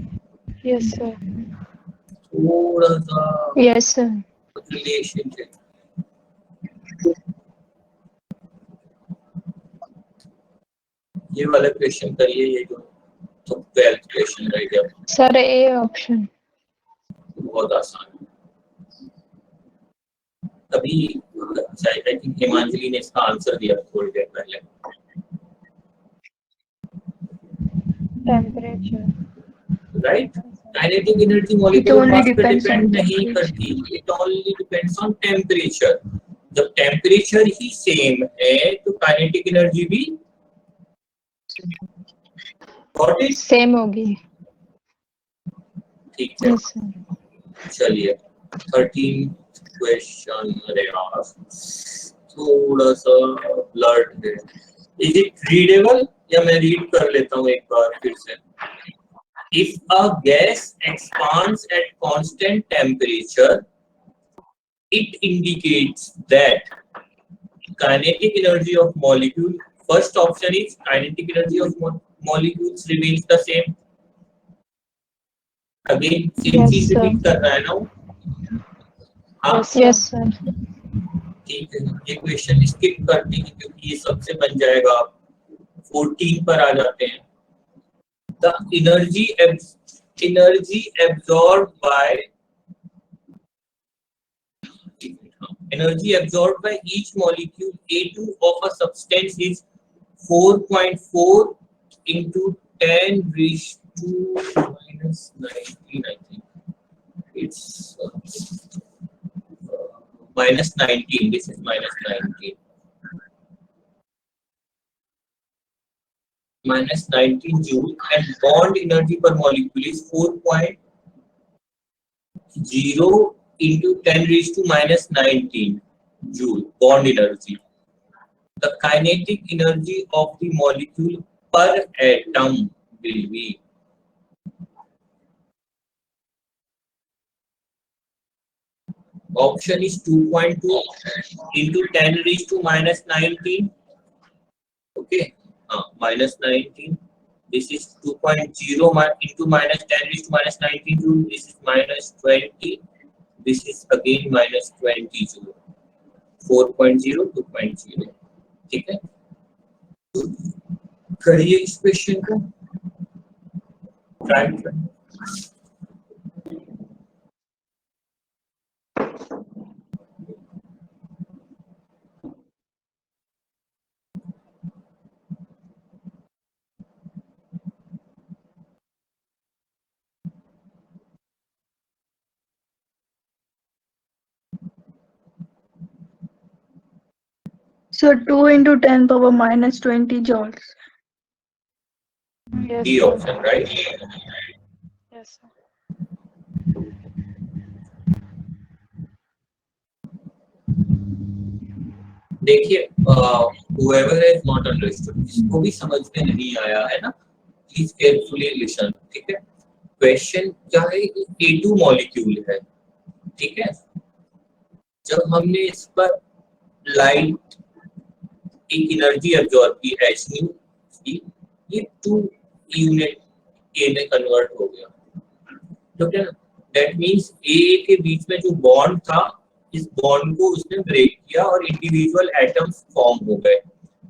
Yes, sir. Yes, sir. Relation है। ये वाला क्वेश्चन करिए, ये जो तो 12th क्वेश्चन रह गया, Sir, A option. बहुत आसान है। अभी शायद आई थिंक हिमांजलि ने इसका आंसर दिया थोड़ी देर पहले। Temperature. Right, kinetic energy It molecular only मास पे depends on डिपेंड नहीं temperature. करती, it only depends on temperature. जब टेम्परेचर ही सेम है तो काइनेटिक एनर्जी भी गॉट इट? Same होगी. ठीक है, Yes, sir. चलिए 13 क्वेश्चन। अरे यार थोड़ा सा ब्लर्ड है, इज इट रीडेबल या मैं रीड कर लेता हूँ एक बार फिर से। If a gas expands at constant temperature, it indicates that kinetic energy of molecule, first option is kinetic energy of molecules remains the same. Again same Yes, चीज sir. Repeat कर रहा है ना? हाँ, Yes, sir. ठीक है, ये question skip करते हैं क्योंकि ये सबसे बन जाएगा। 14 पर आ जाते हैं। The energy absorbed by each molecule A2 of a substance is 4.4 into 10 raised to minus 19. I think it's minus 19. This is minus 19. Minus 19 joule, and bond energy per molecule is 4.0 into 10 raised to minus 19 joule bond energy. The kinetic energy of the molecule per atom will be option is 2.2 into 10 raised to minus 19. Okay. Minus 19. This is 2.0 into minus 10 raised to minus 19 joule. This is minus 20. This is again minus 20 joule. 4.0, 2.0. ठीक है, करिए इस question को try. So 2 into 10 power minus 20 joules. Yes, D sir. option, right? Yes, sir. देखिए whoever has not understood, जिसको भी समझ में नहीं आया है ना, प्लीज केयरफुली लिसन। ठीक है, क्वेश्चन क्या है, A2 मॉलिक्यूल है। ठीक है, जब हमने इस पर लाइट एक एनर्जी एब्जॉर्ब की h nu की, ये 2 यूनिट A में कन्वर्ट हो गया। ठीक है ना, दैट मींस A के बीच में जो बॉन्ड था, इस बॉन्ड को उसने ब्रेक किया और इंडिविजुअल एटम्स फॉर्म हो गए।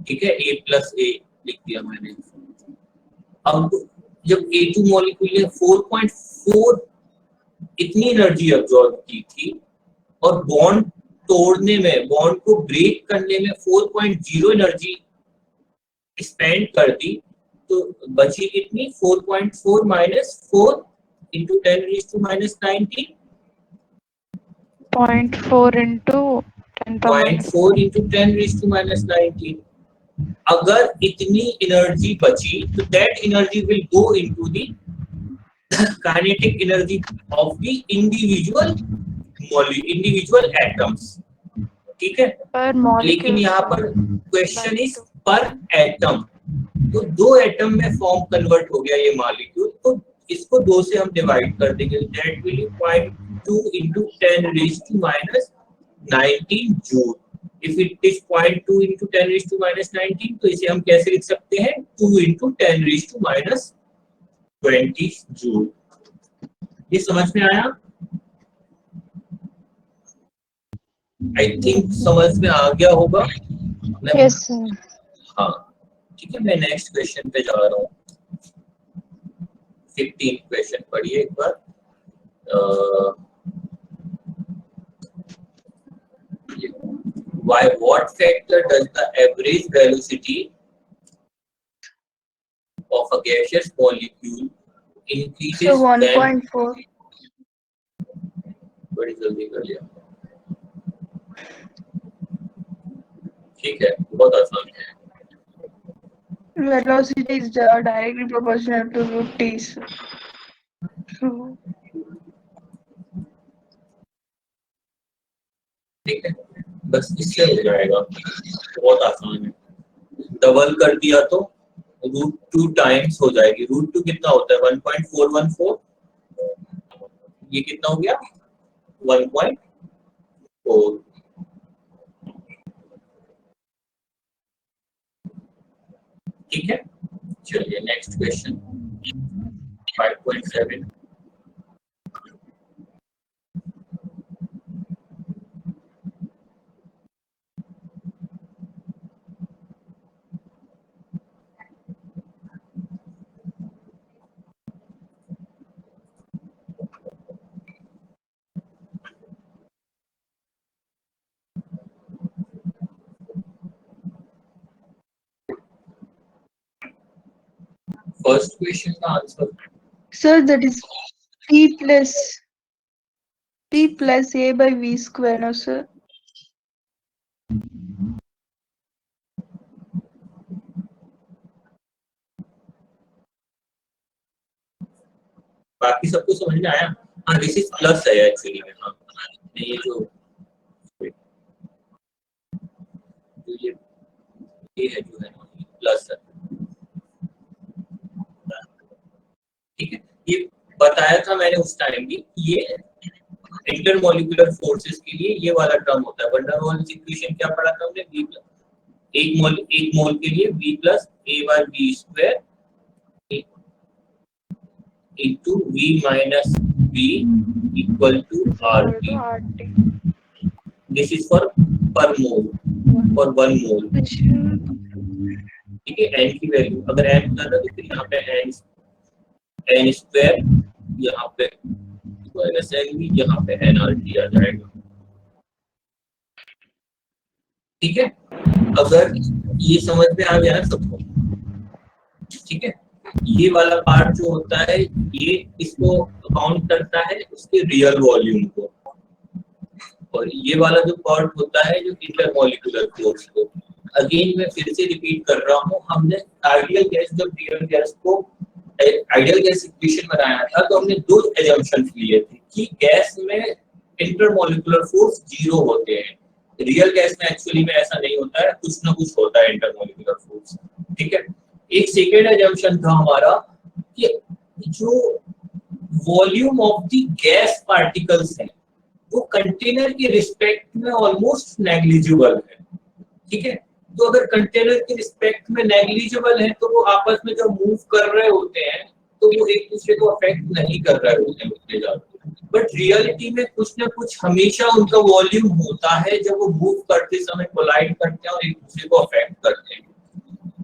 ठीक है, A प्लस A लिख दिया मैंने। अब जब A2 मॉलिक्यूल ने 4.4 इतनी एनर्जी एब्जॉर्ब की थी और बॉन्ड तोड़ने में, बॉन्ड को ब्रेक करने में 4.0 एनर्जी स्पेंड कर दी, तो बची कितनी? 4.4 minus 4 into 10 raised to minus 19. 0.4 into 10 power minus 0.4 into 10 raised to minus 19. अगर इतनी एनर्जी बची तो that energy will go into the kinetic energy of the individual atoms, ठीक है। per लेकिन molecule. यहाँ पर क्वेश्चन इज पर एटम, तो 2 एटम में फॉर्म कन्वर्ट हो गया ये मॉलिक्यूल, तो इसको 2 से हम डिवाइड कर देंगे, that will be 0.2 into 10 raised to minus 19 joule. If it is 0.2 into 10 raised to minus 19, तो इसे हम कैसे लिख सकते हैं, 2 into 10 raised to minus 20 joule. ये समझ में आया? आई थिंक समझ में आ गया होगा। Yes, sir. हाँ ठीक है, मैं नेक्स्ट क्वेश्चन पे जा रहा हूँ। 15 क्वेश्चन पढ़िए एक बार। By what factor does the average velocity of a gaseous molecule increases So when 1.4. बड़ी जल्दी कर लिया, ठीक है, बहुत आसान है। Velocity is directly proportional to root t. So ठीक है, बस इससे हो जाएगा, बहुत आसान है। डबल कर दिया तो √2 टाइम्स हो जाएगी। √2 कितना होता है, 1.414, ये कितना हो गया 1.4। ठीक है, चलिए नेक्स्ट क्वेश्चन 5.7। फर्स्ट क्वेश्चन का answer sir, that is t plus a by v square, no sir? बाकी सबको समझ में आया? हाँ, दिस इज प्लस है एक्चुअली में। हाँ, ये जो ये है जो है प्लस है, ठीक है। ये बताया था मैंने उस टाइम भी, ये इंटरमोलिकुलर फोर्सेस के लिए ये वाला टर्म होता है। वंडर वाल्स इक्वेशन क्या पढ़ा था हमने, v एक मोल के लिए v plus a by v square into v minus v equal to RT. This is for per mole, for 1 mole, ठीक है। n की वैल्यू अगर n करना तो फिर यहाँ पे n स्क्वायर, यहाँ पे माइनस n भी, यहाँ पे nRT आ जाएगा, ठीक है। अगर ये समझ में आ गया ना सबको, ठीक है। ये वाला पार्ट जो होता है ये इसको अकाउंट करता है उसके रियल वॉल्यूम को, और ये वाला जो पार्ट होता है जो इंटरमोलिकुलर फोर्स को। अगेन मैं फिर से रिपीट कर रहा हूँ, हमने आइडियल गैस जब रियल गैस को आइडियल गैस इक्वेशन बनाया था तो हमने 2 एजम्पशंस लिए थे कि गैस में इंटरमोलिकुलर फोर्स 0 होते हैं। रियल गैस में एक्चुअली में ऐसा नहीं होता है, कुछ ना कुछ होता है इंटरमोलिकुलर फोर्स, ठीक है। एक सेकेंड एजम्पशन था हमारा कि जो volume of the gas particles है वो कंटेनर के रिस्पेक्ट में ऑलमोस्ट नेग्लिजिबल है, ठीक है। तो अगर कंटेनर के रिस्पेक्ट में नेग्लिजिबल है तो वो आपस में जब मूव कर रहे होते हैं तो वो एक दूसरे को अफेक्ट नहीं कर रहे होते हैं उतने ज्यादा। बट रियलिटी में कुछ ना कुछ हमेशा उनका वॉल्यूम होता है जब वो मूव करते समय कोलाइड करते हैं और एक दूसरे को अफेक्ट करते हैं,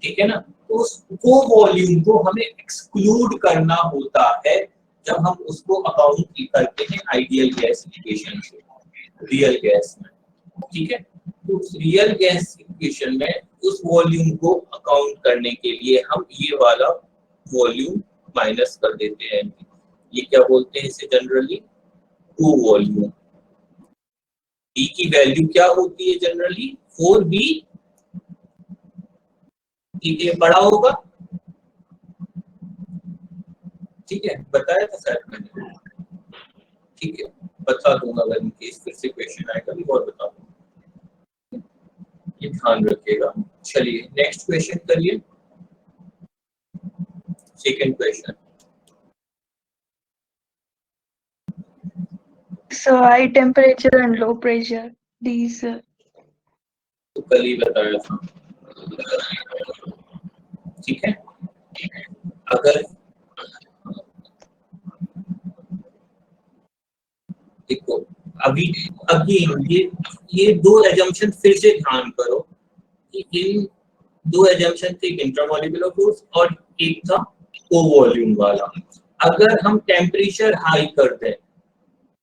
ठीक है ना। तो उस वॉल्यूम को हमें एक्सक्लूड करना होता है जब हम उसको अकाउंट करते हैं आइडियल गैस इक्वेशन से रियल गैस में, ठीक है। तो रियल गैस इक्वेशन में उस वॉल्यूम को अकाउंट करने के लिए हम ये वाला वॉल्यूम माइनस कर देते हैं। ये क्या बोलते हैं इसे जनरली, टू वॉल्यूम, B की वैल्यू क्या होती है जनरली 4B, ठीक है, बड़ा होगा, ठीक है, बताया था शायद मैंने, ठीक है, बता दूंगा अगर इन केस फिर से क्वेश्चन आएगा भी और बता दूंगा, ये ध्यान रखिएगा। चलिए नेक्स्ट क्वेश्चन करिए, second question. So high temperature and low pressure, these तो कल ही बताया था, ठीक है। अगर देखो अभी ये दो एजम्पशन फिर से ध्यान करो कि इन दो एजम्पशन थे, इंट्रामॉलिक्यूलर फोर्स और एक था को वॉल्यूम वाला। अगर हम टेम्परेचर हाई कर दें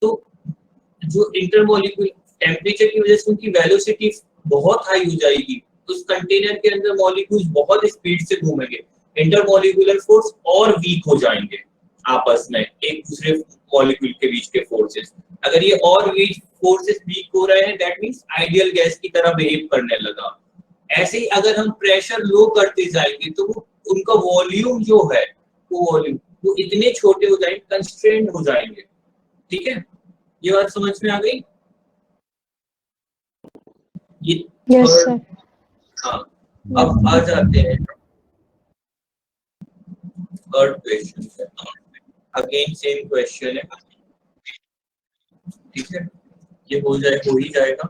तो जो इंटरमॉलिक्यूलर टेम्परेचर की वजह से उनकी वेलोसिटी बहुत हाई हो जाएगी, उस कंटेनर के अंदर मॉलिक्यूल्स बहुत स्पीड से घूमेंगे, इंटरमॉलिक्यूलर फोर्स और वीक हो जाएंगे आपस में, एक दूसरे मॉलिक्यूल के बीच के फोर्सेस। अगर ये और फोर्सेस वीक हो रहे हैं दैट मींस आइडियल गैस की तरह बिहेव करने लगा। ऐसे ही अगर हम प्रेशर लो करते जाएंगे तो वो उनका वॉल्यूम जो है वो इतने छोटे हो जाएंगे, कंस्ट्रेंट हो जाएंगे, ठीक है। ये बात समझ में आ गई? ये Yes, sir. हाँ, अब आ जाते हैं थर्ड क्वेश्चन पे। अगेन सेम क्वेश्चन है, ठीक है, ये हो ही जाएगा।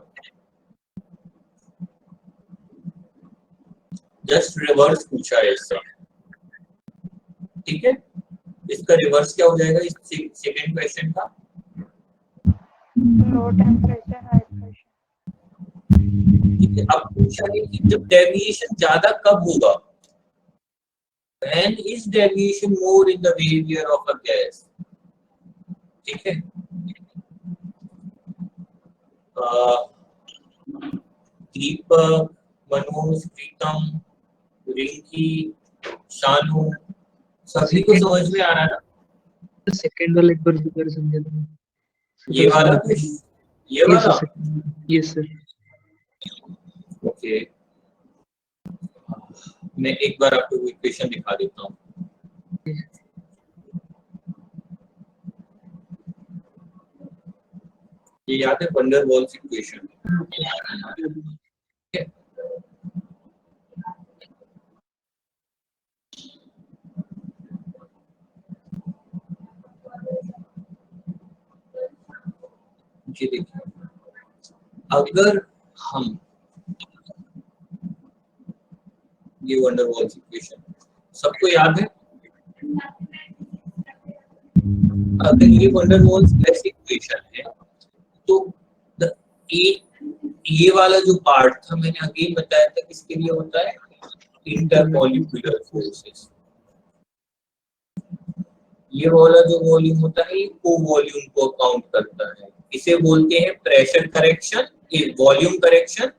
जस्ट रिवर्स पूछा है इसका, ठीक है, इसका रिवर्स क्या हो जाएगा इस सेकंड क्वेश्चन का? Low temperature high pressure. ठीक है, अब पूछा है कि जब डेविएशन ज्यादा कब होगा? When is deviation more in the behavior of a gas? ठीक है, दीपक, मनोज, प्रीतम, रिंकी, शानू, सभी को समझ में आ रहा है ना? सेकंड वाला एक बार दोबारा समझा दो। ये वाला यस सर। ओके, मैं एक बार आपको इक्वेशन दिखा देता हूँ। ये याद है वंडर वॉल्स इक्वेशन? ये देखिए, अगर हम ये वंडर वॉल्स इक्वेशन सबको याद है? अगर ये वंडर वॉल्स गैस इक्वेशन है तो ये वाला जो पार्ट था मैंने अगेन बताया था किसके लिए होता है? Intermolecular forces. ये वाला जो वॉल्यूम होता है ये को वॉल्यूम को काउंट करता है, इसे बोलते हैं प्रेशर करेक्शन, ये वॉल्यूम करेक्शन,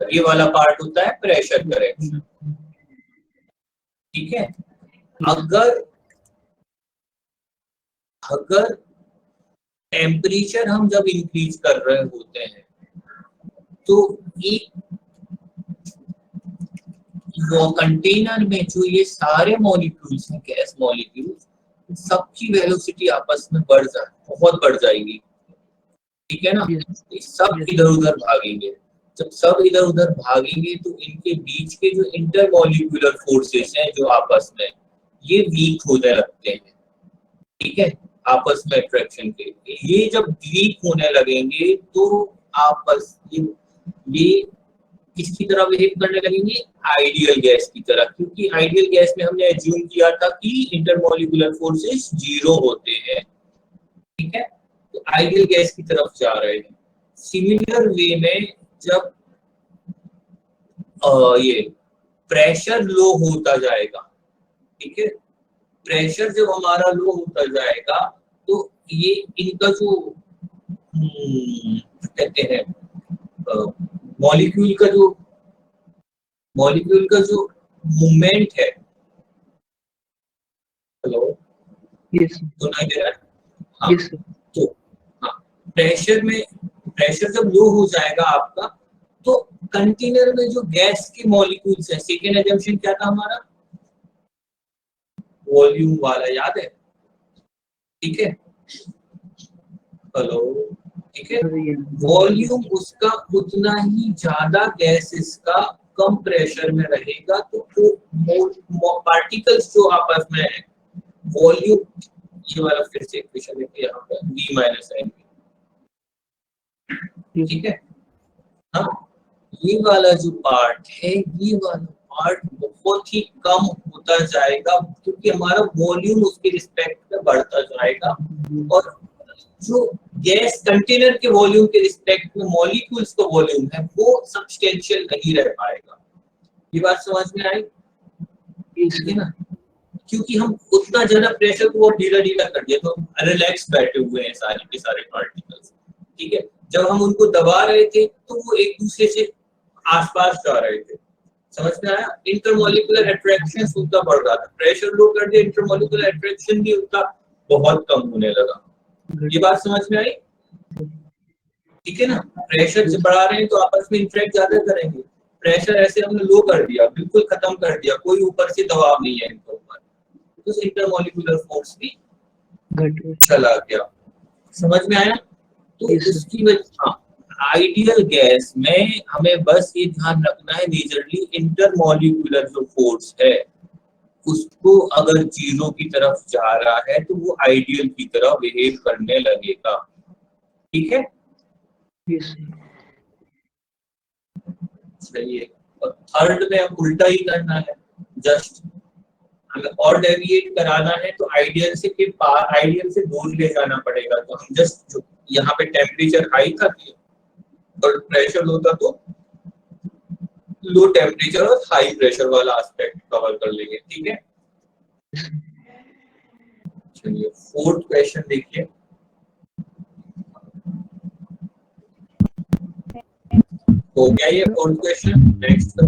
ये वाला पार्ट होता है प्रेशर करेक्शन, ठीक है। अगर टेम्परेचर हम जब इंक्रीज कर रहे होते हैं तो वो कंटेनर में जो ये सारे मॉलिक्यूल्स हैं, गैस मॉलिक्यूल्स, सबकी वेलोसिटी आपस में बहुत बढ़ जाएगी, ठीक है ना। सब इधर उधर भागेंगे, जब सब इधर उधर भागेंगे तो इनके बीच के जो इंटरमॉलिक्यूलर फोर्सेस हैं जो आपस में, ये वीक होने लगते हैं, ठीक है, आपस में अट्रैक्शन के। ये जब वीक होने लगेंगे तो आपस ये किसकी तरह बिहेव करने लगेंगे? आइडियल गैस की तरह, क्योंकि आइडियल गैस में हमने एज्यूम किया था कि इंटरमॉलिक्यूलर फोर्सेस 0 होते हैं, ठीक है, तो आइडियल गैस की तरफ जा रहे हैं। सिमिलर वे में जब ये प्रेशर लो होता जाएगा, ठीक है, प्रेशर जब हमारा लो होता जाएगा तो ये इनका जो कहते हैं मॉलिक्यूल का जो मूवमेंट है, हेलो, यस सुनाई दे रहा है? हाँ, यस तो हाँ, प्रेशर में प्रेशर जब लो हो जाएगा आपका, तो कंटेनर में जो गैस के मॉलिक्यूल्स है, सेकेंड एजम्पशन क्या था हमारा, वॉल्यूम वाला, याद है? ठीक है, हेलो, ठीक है, वॉल्यूम उसका उतना ही ज्यादा गैसेस का कम प्रेशर में रहेगा, तो पार्टिकल्स जो आपस में है, वॉल्यूम, ये वाला फिर से इक्वेशन देखिए यहाँ पे v माइनस एन, ठीक है, हाँ, ये वाला जो पार्ट है, ये वाला पार्ट बहुत ही कम होता जाएगा, क्योंकि हमारा वॉल्यूम उसके रिस्पेक्ट में बढ़ता जाएगा, और जो गैस कंटेनर के वॉल्यूम के रिस्पेक्ट में मॉलिक्यूल्स का वॉल्यूम है, वो सब्सटेंशियल नहीं रह पाएगा। ये बात समझ में आई? ठीक है ना, क्योंकि हम उतना ज्यादा प्रेशर को ढीला ढीला कर दिया, तो रिलैक्स बैठे हुए हैं सारे के सारे पार्टिकल्स, ठीक है। जब हम उनको दबा रहे थे तो वो एक दूसरे से आसपास जा रहे थे, समझ में आया? इंटरमॉलिक्यूलर अट्रैक्शन उनका बढ़ रहा था, प्रेशर लो कर दिया, इंटरमॉलिक्यूलर अट्रैक्शन भी उनका बहुत कम होने लगा। ये बात समझ में आई? ठीक है ना, प्रेशर से बढ़ा रहे हैं तो आपस में इंटरेक्ट ज्यादा करेंगे, प्रेशर ऐसे हमने लो कर दिया, बिल्कुल खत्म कर दिया, कोई ऊपर से दबाव नहीं है इनके ऊपर, तो इंटरमॉलिक्यूलर फोर्स भी चला गया। समझ में आया? तो उसकी वजह, आइडियल गैस में हमें बस ये ध्यान रखना है, मेजरली इंटरमॉलिक्यूलर जो फोर्स है उसको अगर जीरो की तरफ जा रहा है तो वो आइडियल की तरह बिहेव करने लगेगा, ठीक है? चलिए, और थर्ड में अब उल्टा ही करना है, जस्ट हमें और डेविएट कराना है तो आइडियल से के पार, आइडियल से दूर ले जाना पड़ेगा, तो हम जस्ट यहाँ पे टेम्परेचर हाई था और प्रेशर लो था, तो लो टेम्परेचर और हाई प्रेशर वाला एस्पेक्ट कवर कर लेंगे, ठीक है? चलिए, फोर्थ क्वेश्चन देखिए, हो गया ये fourth question. Next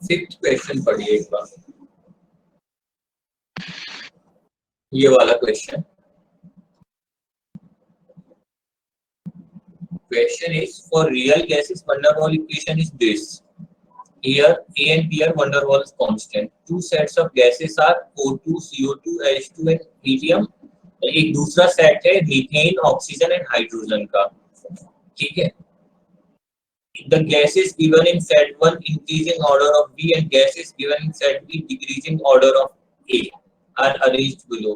fifth question पढ़िए एक बार, ये वाला question. Question is, for real gases, van der Waals equation is this. Here A and B are van der Waals constant. Two sets of gases are O2, CO2, H2 and helium. एक दूसरा set है methane, oxygen and hydrogen का, ठीक है? The gases given in set 1 increasing order of B and gases given in set B decreasing order of A are arranged below.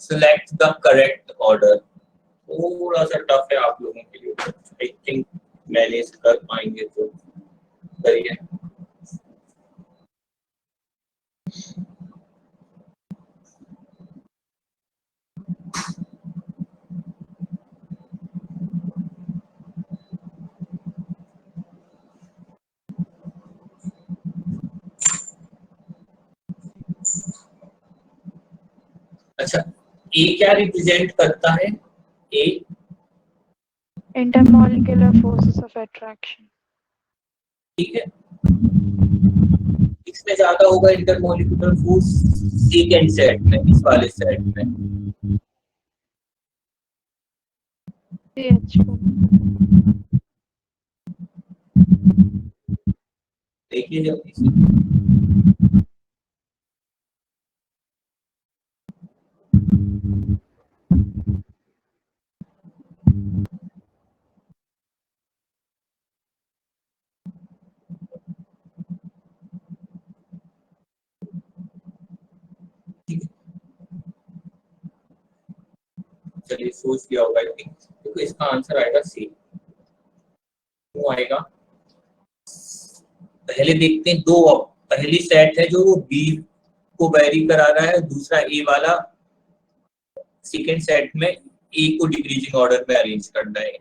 Select the correct order. थोड़ा सा tough है आप लोगों के लिए, आई थिंक मैनेज कर पाएंगे तो करिए। अच्छा, ए क्या रिप्रेजेंट करता है? ए intermolecular forces of attraction. ठीक है, इसमें ज्यादा होगा इंटरमॉलिक्यूलर फोर्स सेकंड सेट में, इस वाले सेट में CH4. देखिए जल्दी से, चलिए सोच लिया होगा, आई थिंक, क्योंकि इसका आंसर आएगा सी। क्यों आएगा? पहले देखते हैं, दो पहली सेट है जो बी को वेरी करा रहा है, दूसरा ए वाला सेकंड सेट में ए को डिक्रीजिंग ऑर्डर में अरेंज करना है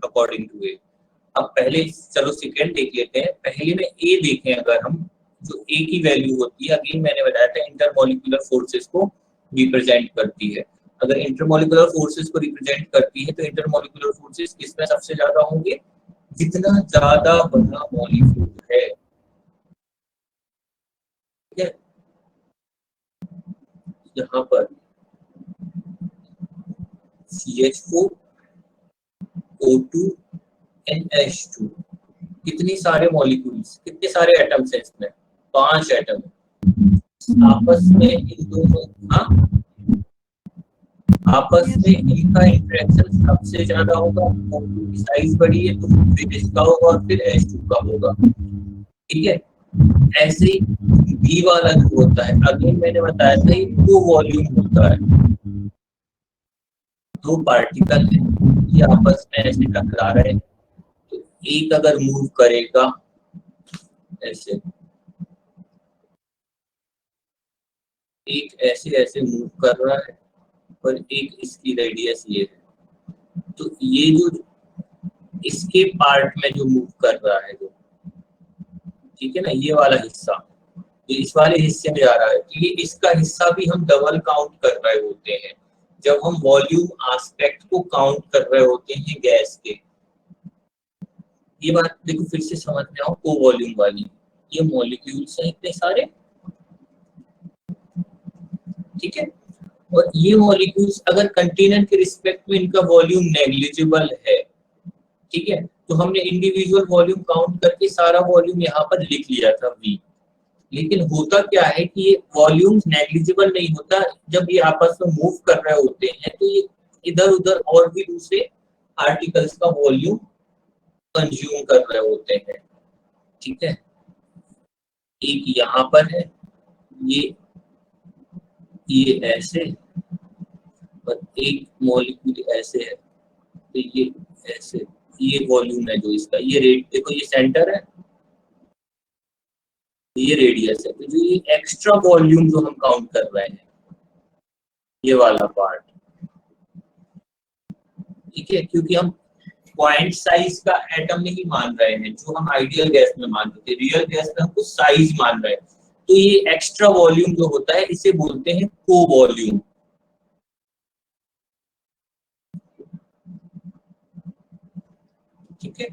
अकॉर्डिंग टू ए। अब पहले चलो सेकंड देख लेते हैं, पहले में ए देखें, अगर हम जो ए की वैल्यू होती है, अगेन मैंने बताया था इंटरमॉलिक्यूलर फोर्सेस को रिप्रेजेंट करती है। अगर इंटरमॉलिक्यूलर फोर्सेस को रिप्रेजेंट करती है तो इंटरमॉलिक्यूलर फोर्सेस किसमें सबसे ज्यादा होंगे? जितना ज्यादा बड़ा मॉलिक्यूल है, ठीक है, यहाँ पर CH4 O2 NH2 कितने सारे मॉलिक्यूल्स, कितने सारे एटम्स हैं इसमें, 5 एटम आपस में, इन दोनों, हाँ, आपस में इनका इंटरेक्शन सबसे ज्यादा होगा। O2 की साइज बड़ी है तो फिर इसका होगा और फिर H2 का होगा, ठीक है। ऐसे ही B वाला जो होता है, अगेन मैंने बताया था ये 2 वॉल्यूम होता है, 2 पार्टिकल है, ये आपस में ऐसे टकरा रहे हैं, तो एक अगर मूव करेगा ऐसे, एक ऐसे ऐसे मूव कर रहा है और एक इसकी रेडियस ये है, तो ये जो इसके पार्ट में जो मूव कर रहा है जो, ठीक है ना, ये वाला हिस्सा, ये इस वाले हिस्से में जा रहा है, तो ये इसका हिस्सा भी हम डबल काउंट कर रहे होते हैं जब हम वॉल्यूम एस्पेक्ट को काउंट कर रहे होते हैं गैस के। ये बात देखो फिर से समझ में आओ, को वॉल्यूम वाली, ये मॉलिक्यूल्स हैं इतने सारे, ठीक है, और ये मॉलिक्यूल्स अगर कंटेनर के रिस्पेक्ट में इनका वॉल्यूम नेग्लिजिबल है, ठीक है, तो हमने इंडिविजुअल वॉल्यूम काउंट करके सारा वॉल्यूम यहाँ पर लिख लिया था V। लेकिन होता क्या है कि ये वॉल्यूम नेग्लिजिबल नहीं होता, जब ये आपस में मूव कर रहे होते हैं तो ये इधर उधर और भी दूसरे आर्टिकल्स का वॉल्यूम कंज्यूम कर रहे होते हैं, ठीक है। एक यहाँ पर है, ये ऐसे, और एक मॉलिक्यूल ऐसे है, तो ये ऐसे, ये वॉल्यूम है जो इसका, ये रेट देखो, ये सेंटर है, ये रेडियस है, तो जो ये एक्स्ट्रा वॉल्यूम जो हम काउंट कर रहे हैं, ये वाला पार्ट, ठीक है, क्योंकि हम पॉइंट साइज का एटम नहीं मान रहे हैं जो हम आइडियल गैस में मान रहे थे, रियल गैस में हम कुछ साइज मान रहे हैं, तो ये एक्स्ट्रा वॉल्यूम जो होता है इसे बोलते हैं को वॉल्यूम, ठीक है।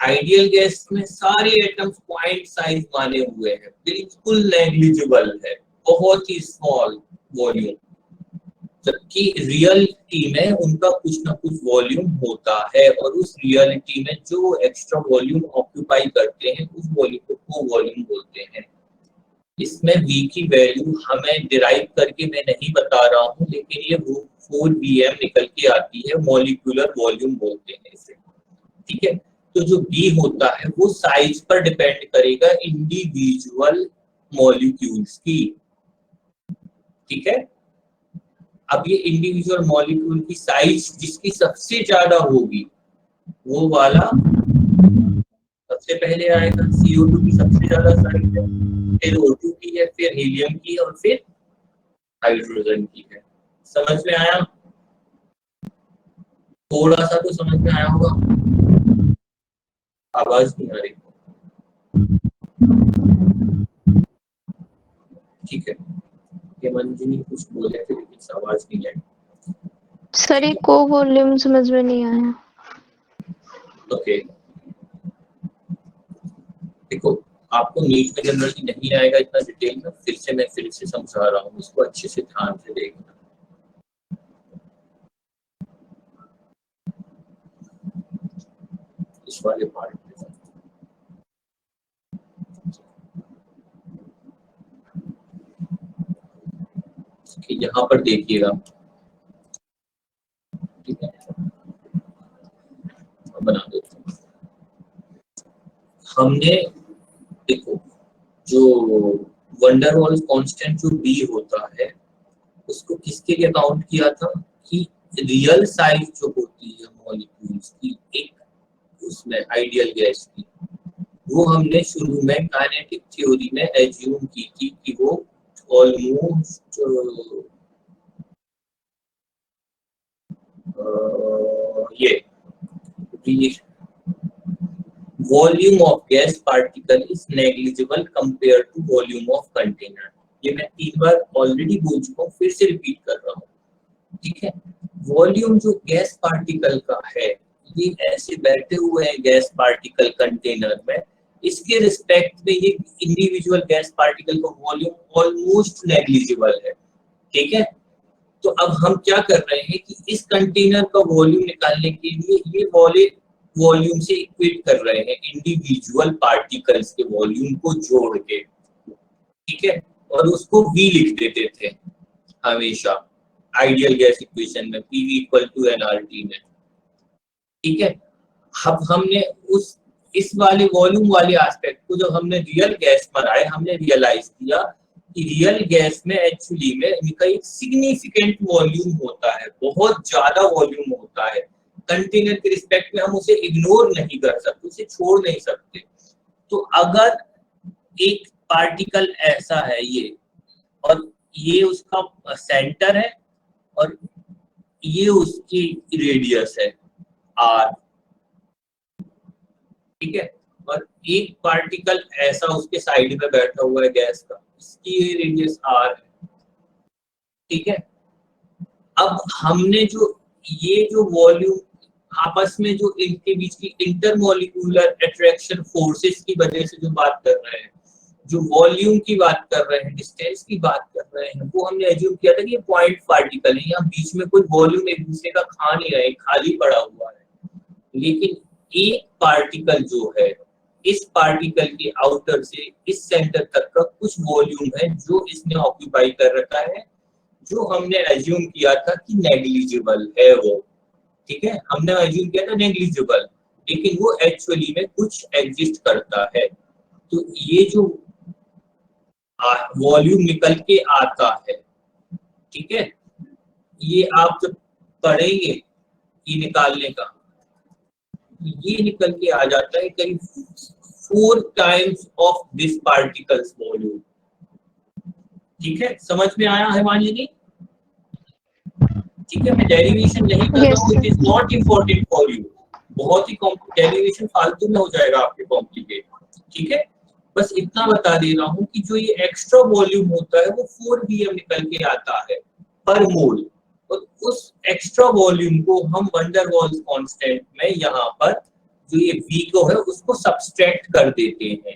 आइडियल गैस में सारे एटम्स पॉइंट साइज माने हुए हैं, बिल्कुल नेग्लिजिबल है, बहुत ही स्मॉल वॉल्यूम, जबकि रियलिटी में उनका कुछ ना कुछ वॉल्यूम होता है, और उस रियलिटी में जो एक्स्ट्रा वॉल्यूम ऑक्यूपाई करते हैं उस वॉल्यूम को वॉल्यूम बोलते हैं। इसमें V की वैल्यू हमें डिराइव करके मैं नहीं बता रहा हूँ, लेकिन ये 4Vm निकल के आती है, मॉलिक्यूलर वॉल्यूम बोलते हैं इसे, ठीक है। तो जो B होता है वो साइज पर डिपेंड करेगा इंडिविजुअल मॉलिक्यूल्स की, ठीक है। अब ये इंडिविजुअल मॉलिक्यूल की साइज जिसकी सबसे ज्यादा होगी वो वाला सबसे पहले आएगा, CO2 की सबसे ज्यादा साइज है, फिर O2 की है, फिर हीलियम की, और फिर हाइड्रोजन की है। समझ में आया? थोड़ा सा तो समझ में आया होगा, आवाज नहीं आ रही, ठीक है। ये मंजिली कुछ बोले थे लेकिन आवाज नहीं आई। सर ये को वॉल्यूम समझ में नहीं आया। ओके, देखो आपको नीट में जनरली नहीं आएगा इतना डिटेल में, मैं फिर से समझा रहा हूँ, इसको अच्छे से ध्यान से देखना। इस वाले पार्ट में यहाँ पर देखिएगा, ठीक है, बना देते हैं। हमने देखो जो वंडरवॉल कांस्टेंट जो B होता है उसको किसके लिए काउंट किया था कि रियल साइज जो होती है मॉलिक्यूल्स की एक उसमें आइडियल गैस की, वो हमने शुरू में काइनेटिक थ्योरी में एज्यूम की थी कि वो ऑलमोस्ट ये volume of gas particle is negligible compare to volume of container. ये मैं 3 बार ऑलरेडी बोल चुका हूँ, फिर से रिपीट कर रहा हूँ, ठीक है। वॉल्यूम जो गैस पार्टिकल का है ये ऐसे बैठे हुए हैं गैस पार्टिकल कंटेनर में, इसके रिस्पेक्ट में ये इंडिविजुअल गैस पार्टिकल का वॉल्यूम ऑलमोस्ट नेग्लिजिबल है, ठीक है। तो अब हम क्या कर रहे हैं कि इस कंटेनर का वॉल्यूम निकालने के लिए ये वाले वॉल्यूम से इक्वेट कर रहे हैं इंडिविजुअल पार्टिकल्स के वॉल्यूम को जोड़ के, ठीक है, और उसको V लिख देते थे हमेशा आइडियल गैस इक्वेशन में, PV इक्वल टू nRT में, ठीक है। अब हमने इस वाले वॉल्यूम वाले एस्पेक्ट को जब हमने रियल गैस पर आए, हमने रियलाइज किया कि रियल गैस में एक्चुअली में इनका एक सिग्निफिकेंट वॉल्यूम होता है, बहुत ज्यादा वॉल्यूम होता है। कंटेनर के रिस्पेक्ट में हम उसे इग्नोर नहीं कर सकते, उसे छोड़ नहीं सकते। तो अगर एक पार्टिकल ऐसा है ये, और ये उसका सेंटर है और ये उसकी रेडियस है r, ठीक है, और एक पार्टिकल ऐसा उसके साइड में बैठा हुआ है गैस का, इसकी रेडियस r है, ठीक है। अब हमने ये जो वॉल्यूम आपस में जो इनके बीच की इंटरमोलिक्यूलर अट्रैक्शन फोर्सेस की वजह से जो बात कर रहे हैं, जो वॉल्यूम की बात कर रहे हैं, डिस्टेंस की बात कर रहे हैं, वो हमने एज्यूम किया था कि ये पॉइंट पार्टिकल है, यहाँ बीच में कोई वॉल्यूम एक दूसरे का खा नहीं रहे, खाली पड़ा हुआ है। लेकिन एक पार्टिकल जो है, इस पार्टिकल के आउटर से इस सेंटर तक का कुछ वॉल्यूम है जो इसने ऑक्यूपाई कर रखा है, जो हमने एज्यूम किया था कि नेग्लिजिबल है वो, ठीक है, हमने एज्यूम किया था नेग्लिजिबल, लेकिन वो एक्चुअली में कुछ एग्जिस्ट करता है। तो ये जो वॉल्यूम निकल के आता है, ठीक है, ये आप जब पढ़ेंगे ये निकालने का, ये निकल के आ जाता है करीब 4 times of this particles volume, ठीक है। समझ में आया है मानिए? ठीक है, मैं डेरिवेशन नहीं कर रहा हूँ, it is not important for you, बहुत ही डेरिवेशन फालतू में हो जाएगा आपके कॉम्प्लिकेट, ठीक है। बस इतना बता दे रहा हूँ कि जो ये एक्स्ट्रा वॉल्यूम होता है वो 4 Vm निकल के आता है पर मोल, और उस एक्स्ट्रा वॉल्यूम को हम वंडरवॉल्स कांस्टेंट में यहाँ पर जो ये V को है उसको सब्सट्रैक्ट कर देते हैं,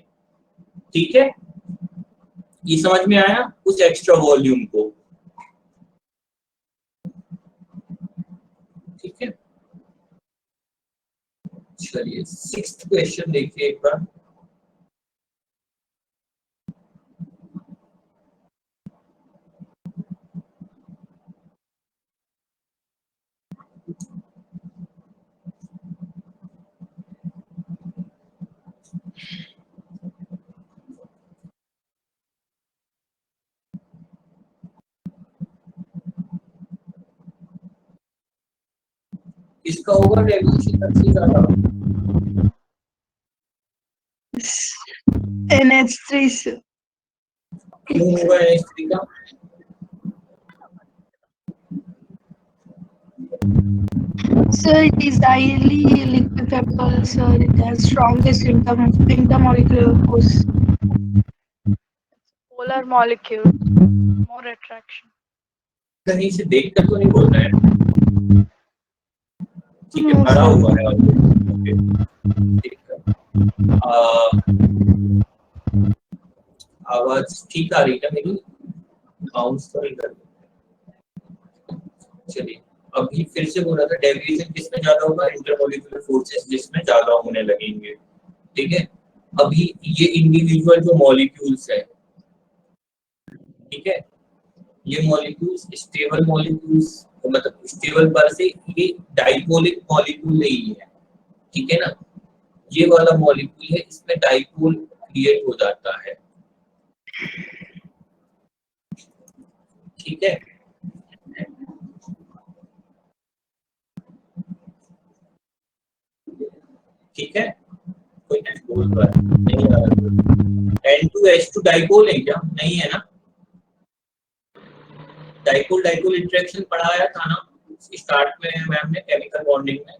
ठीक है। ये समझ में आया उस एक्स्ट्रा वॉल्यूम को, ठीक है। चलिए 6th क्वेश्चन देखिए एक बार। इसका होगा डेविएशन सबसे ज्यादा NH3 से। क्यों होगा NH3 का? Sir, it is highly liquefiable, sir. It has strongest intermolecular force. Polar molecule, more attraction. कहीं से देख कर तो नहीं बोल रहे हैं, ठीक है, भरा हुआ है ओके, ठीक है। आवाज ठीक आ रही है मेरी, बाउंस तो नहीं कर रही। चलिए अभी फिर से बोला था डेविएशन किसमें ज्यादा होगा, इंटरमोलिक्यूलर फोर्सेस जिसमें ज्यादा होने लगेंगे, ठीक है। अभी ये इंडिविजुअल जो मॉलिक्यूल्स है, ठीक है, ये मॉलिक्यूल्स स्टेबल मॉलिक्यूल्स, मतलब स्टेबल पर से ये डाइपोलिक मॉलिक्यूल नहीं है, ठीक है ना। ये वाला मॉलिक्यूल है, इसमें डाइपोल क्रिएट हो जाता है, ठीक है। ठीक है, कोई कुछ बोल रहा है नहीं आ रहा। N2H2 डाइपोल है क्या? नहीं है ना। डाइपोल डाइपोल इंटरेक्शन पढ़ाया था ना स्टार्ट में मैम ने केमिकल बॉन्डिंग में,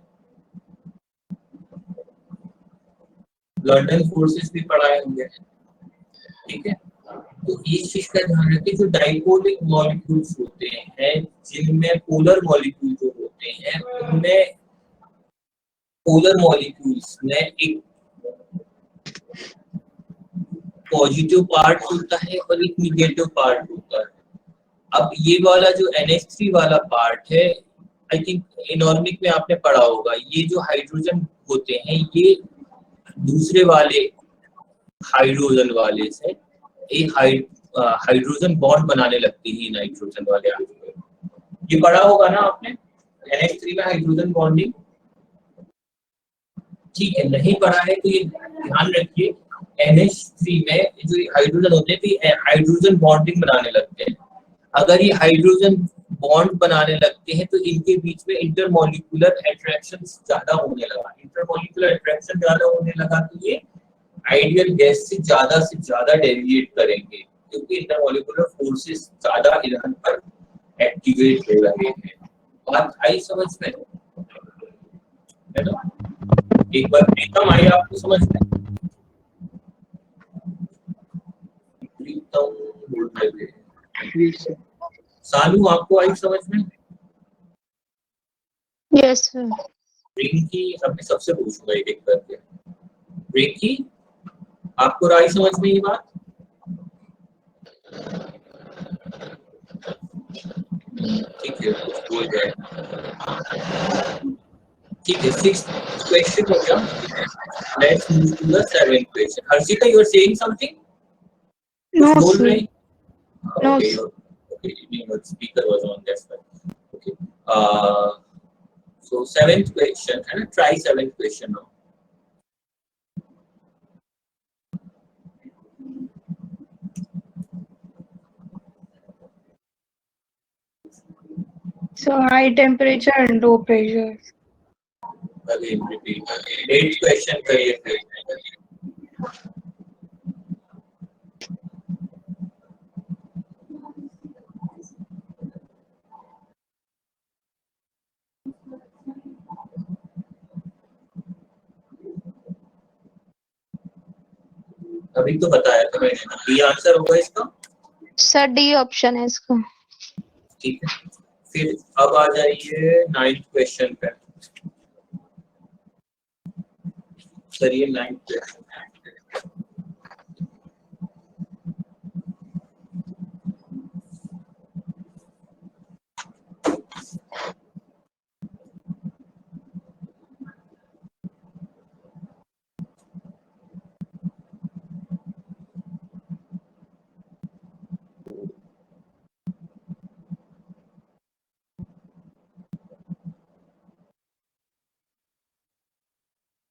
लंडन फोर्सेस भी पढ़ाए होंगे, ठीक है। तो इस चीज का ध्यान रखिए, जो डाइपोलिक मॉलिक्यूल्स होते हैं जिनमें पोलर मॉलिक्यूल जो होते हैं उनमें पोलर मॉलिक्यूल्स में एक पॉजिटिव पार्ट होता है और एक निगेटिव पार्ट होता है। अब ये वाला जो NH3 वाला पार्ट है, आई थिंक इनऑर्गेनिक में आपने पढ़ा होगा, ये जो हाइड्रोजन होते हैं ये दूसरे वाले हाइड्रोजन वाले से एक हाइड्रोजन बॉन्ड बनाने लगती है नाइट्रोजन वाले हाइड्रोजन। ये पढ़ा होगा ना आपने NH3 में हाइड्रोजन बॉन्डिंग? ठीक है, नहीं पढ़ा है तो ये ध्यान रखिए, NH3 में जो हाइड्रोजन होते हैं तो हाइड्रोजन बॉन्डिंग बनाने लगते हैं। अगर ये हाइड्रोजन बॉन्ड बनाने लगते हैं तो इनके बीच में इंटरमॉलिक्यूलर अट्रैक्शन ज्यादा होने लगा। इंटरमॉलिक्यूलर अट्रैक्शन ज्यादा होने लगा तो ये आइडियल गैस से ज्यादा डेविएट करेंगे, क्योंकि इंटरमॉलिक्यूलर फोर्सेस ज्यादा इधर पर एक्टिवेट हो रहे हैं। बात आई समझ में, है ना? एक बार प्रीतम आई आपको समझ में? प्रीतम बोल रहे थे। सानू आपको आई समझ में? Yes, sir. रिंकी, अपने सबसे पूछूंगा एक एक करके। रिंकी, आपको आई समझ में ये बात? ठीक है, बोल जाए। ठीक है, 6th क्वेश्चन हो गया। Let's move to the 7th question. Harshita, you are saying something? No, बोल sir. रही? No, Okay, sir. okay, your speaker was on, that's fine. Okay. So 7th question, and try 7th question now. So high temperature and low pressure. Again, repeat. 8th question करिए फिर। अभी तो बताया था मैंने, ये आंसर होगा इसका। Sir, D option है इसका। ठीक है, फिर अब आ जाइए 9th क्वेश्चन पे। सर ये 9th क्वेश्चन।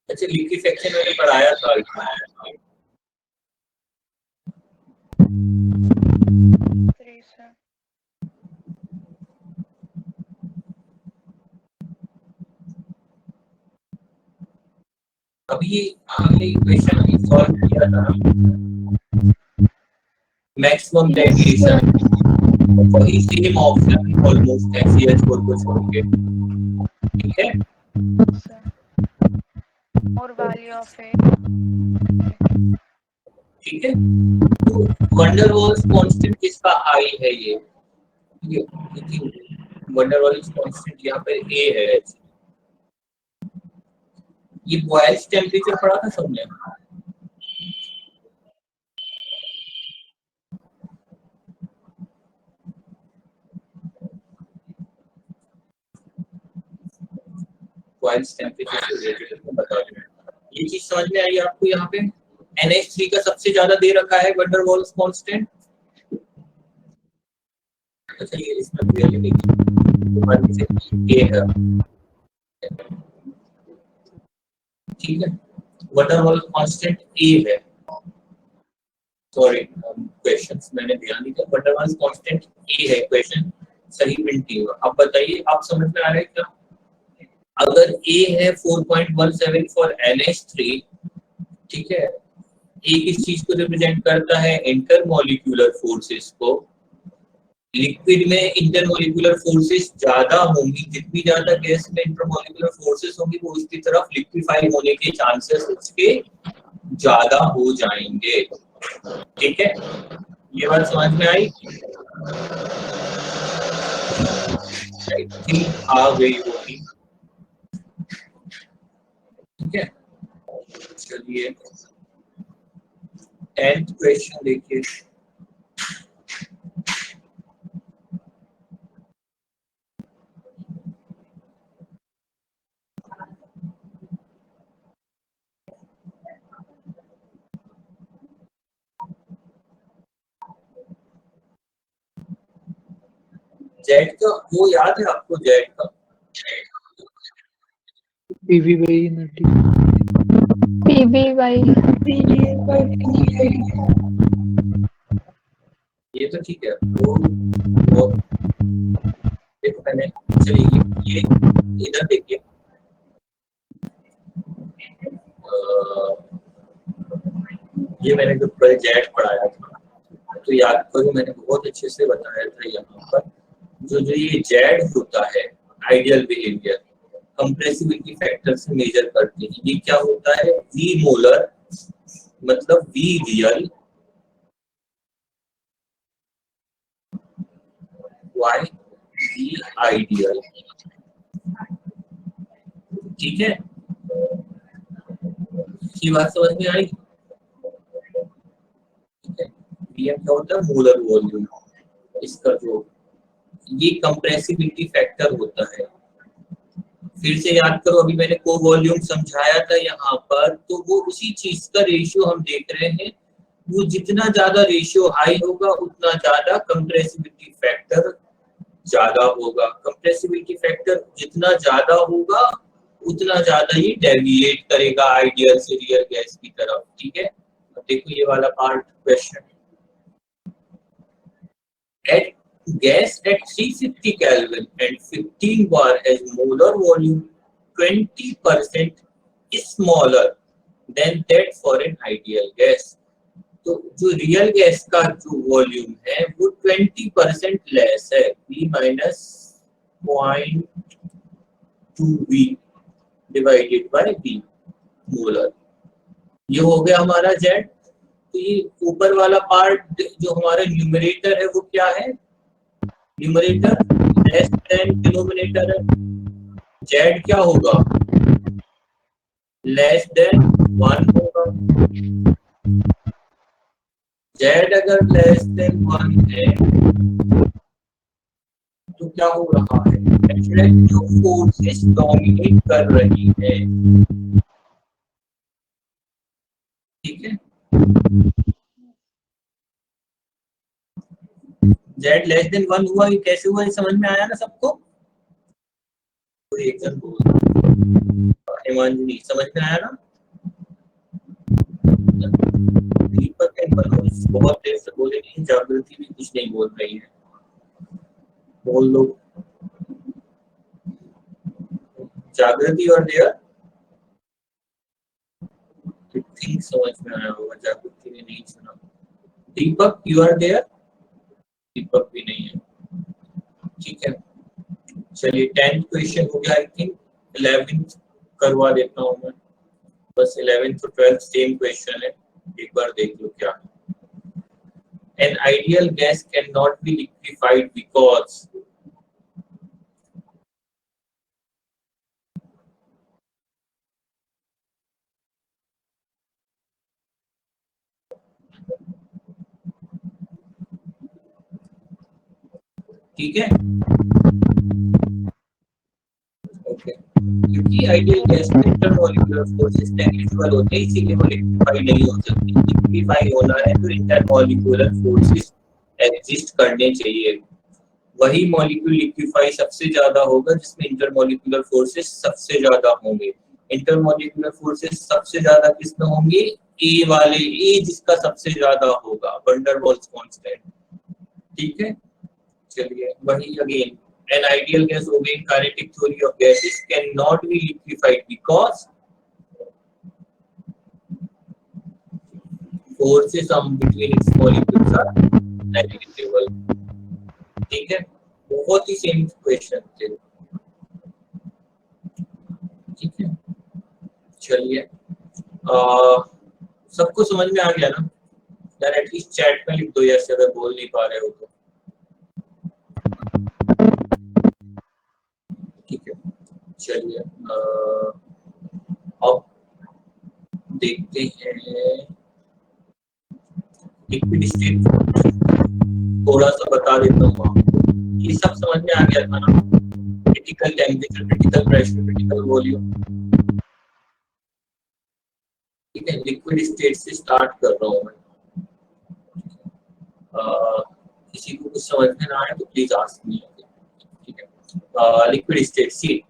अच्छा, लिक्विफेक्शन मैंने पढ़ाया था। अभी हमने क्वेश्चन अभी सॉल्व किया था, मैक्सिमम डेविएशन वही सेम ऑप्शन ऑलमोस्ट है CH4 को छोड़ के। ठीक है, और वैल्यू ऑफ ए। ठीक है, तो वंडर वाल्स कांस्टेंट किसका आई है? ये वंडर वाल्स कांस्टेंट यहाँ पे ए है। ये बॉयल्स टेम्परेचर पढ़ा था सबने? बॉयल्स टेम्परेचर से रिलेटेड बता दें। ये चीज समझ में आई आपको? यहाँ पे NH3 का सबसे ज्यादा दे रखा है वंडर वाल्स कांस्टेंट। अच्छा, ये इसमें क्लियरली देखिए, ए है। ठीक है, वंडर वाल्स कांस्टेंट ए है। सॉरी, क्वेश्चंस मैंने ध्यान नहीं दिया। वंडर वाल्स कांस्टेंट ए है, क्वेश्चन सही प्रिंट नहीं हुआ। अब बताइए, आप समझ में आ रहा है क्या? अगर ए है 4.17 फॉर NH3, ठीक है, ए किस चीज को रिप्रेजेंट करता है? इंटरमॉलिक्यूलर फोर्सेस को। लिक्विड में इंटरमॉलिक्यूलर फोर्सेस ज्यादा होंगी, जितनी ज्यादा गैस में इंटरमॉलिक्यूलर फोर्सेस होंगी वो उसकी तरफ लिक्विफाई होने के चांसेस उसके ज्यादा हो जाएंगे। ठीक है, ये बात समझ में आई? आ गई होगी। ठीक है, चलिए 10th क्वेश्चन देखिए। जेड का वो याद है आपको, जेड का पीवी बाई नटी PBY. ये तो ठीक है, वो देखो मैंने, चलिए ये इधर देखिए, ये मैंने जो कल जेड पढ़ाया था तो याद करो, मैंने बहुत अच्छे से बताया था यहाँ पर जो जो ये जेड होता है आइडियल बिहेवियर कंप्रेसिबिलिटी फैक्टर से मेजर करते हैं। ये क्या होता है, वी मोलर मतलब V real by V ideal, ठीक है, ये बात समझ में आई? वीएम क्या होता है, मोलर वॉल्यूम, इसका जो ये कंप्रेसिबिलिटी फैक्टर होता है। फिर से याद करो, अभी मैंने को वॉल्यूम समझाया था यहाँ पर, तो वो उसी चीज का रेशियो हम देख रहे हैं। वो जितना ज्यादा रेशियो हाई होगा उतना ज्यादा कंप्रेसिबिलिटी फैक्टर ज्यादा होगा। कंप्रेसिबिलिटी फैक्टर जितना ज्यादा होगा उतना ज्यादा ही डेविएट करेगा आइडियल से रियल गैस की तरफ, ठीक है। अब देखो ये वाला part question, at gas at 350 Kelvin and 15 bar has molar volume 20% smaller than that for an ideal gas। तो जो रियल गैस का जो वॉल्यूम है वो 20% लेस है, V minus 0.2V divided by V molar. ये हो गया हमारा जेड। तो ये ऊपर वाला पार्ट जो हमारा न्यूमरेटर है वो क्या है, न्यूमरेटर लेस देन डिनोमिनेटर है। जेड क्या होगा, लेस देन 1 होगा। जेड अगर लेस देन 1 है तो क्या हो रहा है, अट्रैक्टिव फोर्सेस डोमिनेट कर रही है, ठीक है। जेड लेस देन 1 हुआ, ये कैसे हुआ, ये समझ में आया ना सबको? कोई एक जन बोल, हिमांजनी समझ में आया ना? दीपक एंड मनोज बहुत देर से बोले नहीं, जागृति भी कुछ नहीं बोल रही है, बोल लो। जागृति और देयर थिंक समझ में आया होगा, जागृति ने नहीं सुना। दीपक यू आर देयर, दीपक भी नहीं है, ठीक है। चलिए 10th क्वेश्चन हो गया, आई थिंक 11th करवा देता हूँ मैं, बस 11th और 12th सेम क्वेश्चन है, एक बार देख लो क्या है। An ideal gas cannot be liquefied because ठीक है, ओके। क्योंकि आइडियल गैस में इंटरमॉलिक्यूलर फोर्सेस नेग्लिजिबल होते हैं, इसीलिए वो लिक्विफाई नहीं हो सकती। लिक्विफाई होना है तो इंटरमॉलिक्यूलर फोर्सेस एग्जिस्ट करने चाहिए, वही मॉलिक्यूल लिक्विफाई सबसे ज्यादा होगा जिसमें इंटरमॉलिक्यूलर फोर्सेस सबसे ज्यादा होंगे। इंटरमॉलिक्यूलर फोर्सेस सबसे ज्यादा किसमें होंगे, ए वाले, ए जिसका सबसे ज्यादा होगा, वैन डर वाल्स कांस्टेंट, ठीक है। चलिए वही again, an ideal gas obeying kinetic theory of gases cannot be liquefied because forces between its molecules are negligible, ठीक है। बहुत ही सेम क्वेश्चन थे, ठीक है। चलिए सबको समझ में आ गया ना यार? एटलीस्ट चैट में लिख दो यार, अगर बोल नहीं पा रहे हो तो, ठीक है। चलिए अब देखते हैं लिक्विड स्टेट, थोड़ा सा बता देता हूँ आपको। ये सब समझ में आ गया था ना, critical temperature, critical pressure, critical volume. ठीक है, लिक्विड स्टेट से स्टार्ट कर रहा हूँ मैं। किसी को कुछ समझ में ना आए तो प्लीज आस्क मी। ठीक है, लिक्विड स्टेट सी,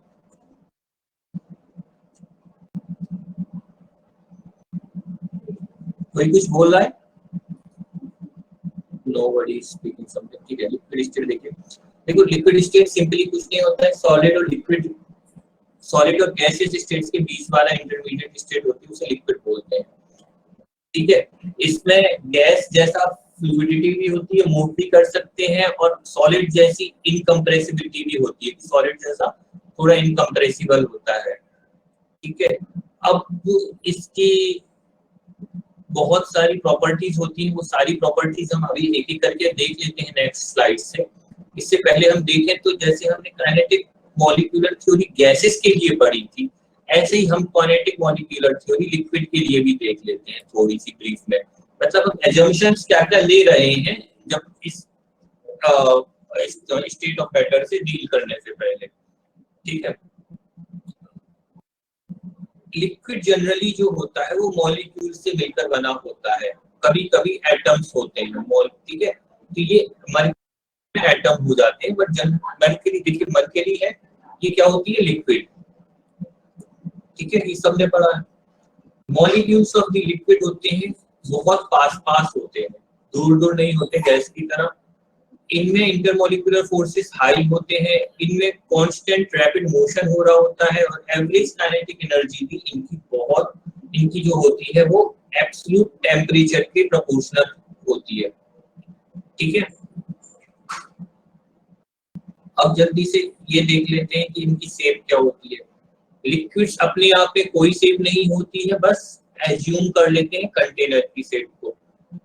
कोई कुछ बोल रहा है? Nobody is speaking something. ठीक है, लिक्विड स्टेट देखिए, देखो लिक्विड स्टेट सिंपली कुछ नहीं होता है, सॉलिड और लिक्विड, सॉलिड और गैसियस स्टेट्स के बीच वाला इंटरमीडिएट स्टेट होती है, उसे लिक्विड बोलते हैं। ठीक है, इसमें गैस जैसा फ्लूइडिटी भी होती है, मूव भी कर सकते हैं, और सॉलिड जैसी इनकम्प्रेसिबिलिटी भी होती है, सॉलिड जैसा थोड़ा इनकम्प्रेसिबल होता है। ठीक है, अब इसकी बहुत सारी प्रॉपर्टीज होती हैं, वो सारी प्रॉपर्टीज हम अभी एक एक करके देख लेते हैं नेक्स्ट स्लाइड से। इससे पहले हम देखें तो जैसे हमने काइनेटिक मॉलिक्यूलर थ्योरी गैसेस के लिए पढ़ी थी, ऐसे ही हम काइनेटिक मॉलिक्यूलर थ्योरी लिक्विड के लिए भी देख लेते हैं थोड़ी सी ब्रीफ में। मतलब हम एजम्पशंस क्या क्या ले रहे हैं जब इस स्टेट ऑफ मैटर से डील करने से पहले। ठीक है, लिक्विड जनरली जो होता है वो मॉलिक्यूल से मिलकर बना होता है, कभी कभी एटम्स होते हैं। ठीक है, तो ये मरकरी एटम हो जाते हैं, बट मरकरी, देखिए मरकरी है, ये क्या होती है? लिक्विड। ठीक है, ये सबने पढ़ा है। मॉलिक्यूल्स ऑफ द लिक्विड होते हैं, बहुत पास पास होते हैं, दूर दूर नहीं होते गैस की तरह। इनमें इंटरमॉलिक्यूलर फोर्सेस हाई होते हैं, इनमें कांस्टेंट रैपिड मोशन हो रहा होता है, और एवरेज काइनेटिक एनर्जी भी इनकी जो होती है वो एब्सोल्यूट टेम्परेचर के प्रोपोर्शनल होती है। ठीक है, अब जल्दी से ये देख लेते हैं कि इनकी शेप क्या होती है। लिक्विड्स अपने आप में कोई शेप नहीं होती है, बस एज्यूम कर लेते हैं कंटेनर की शेप को।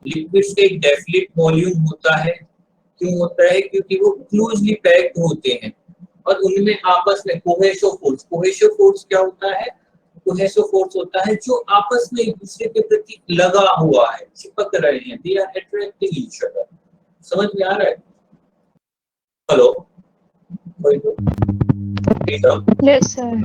लिक्विड्स का एक डेफिनिट वॉल्यूम होता है, क्यों होता है? क्योंकि वो क्लोजली पैक्ड होते हैं, और उनमें आपस में कोहेसिव फोर्स क्या होता है? कोहेसिव फोर्स होता है जो आपस में एक दूसरे के प्रति लगा हुआ है, चिपक रहे हैं, they are attracting each other. समझ में आ रहा है? हेलो, कोई तो यस सर।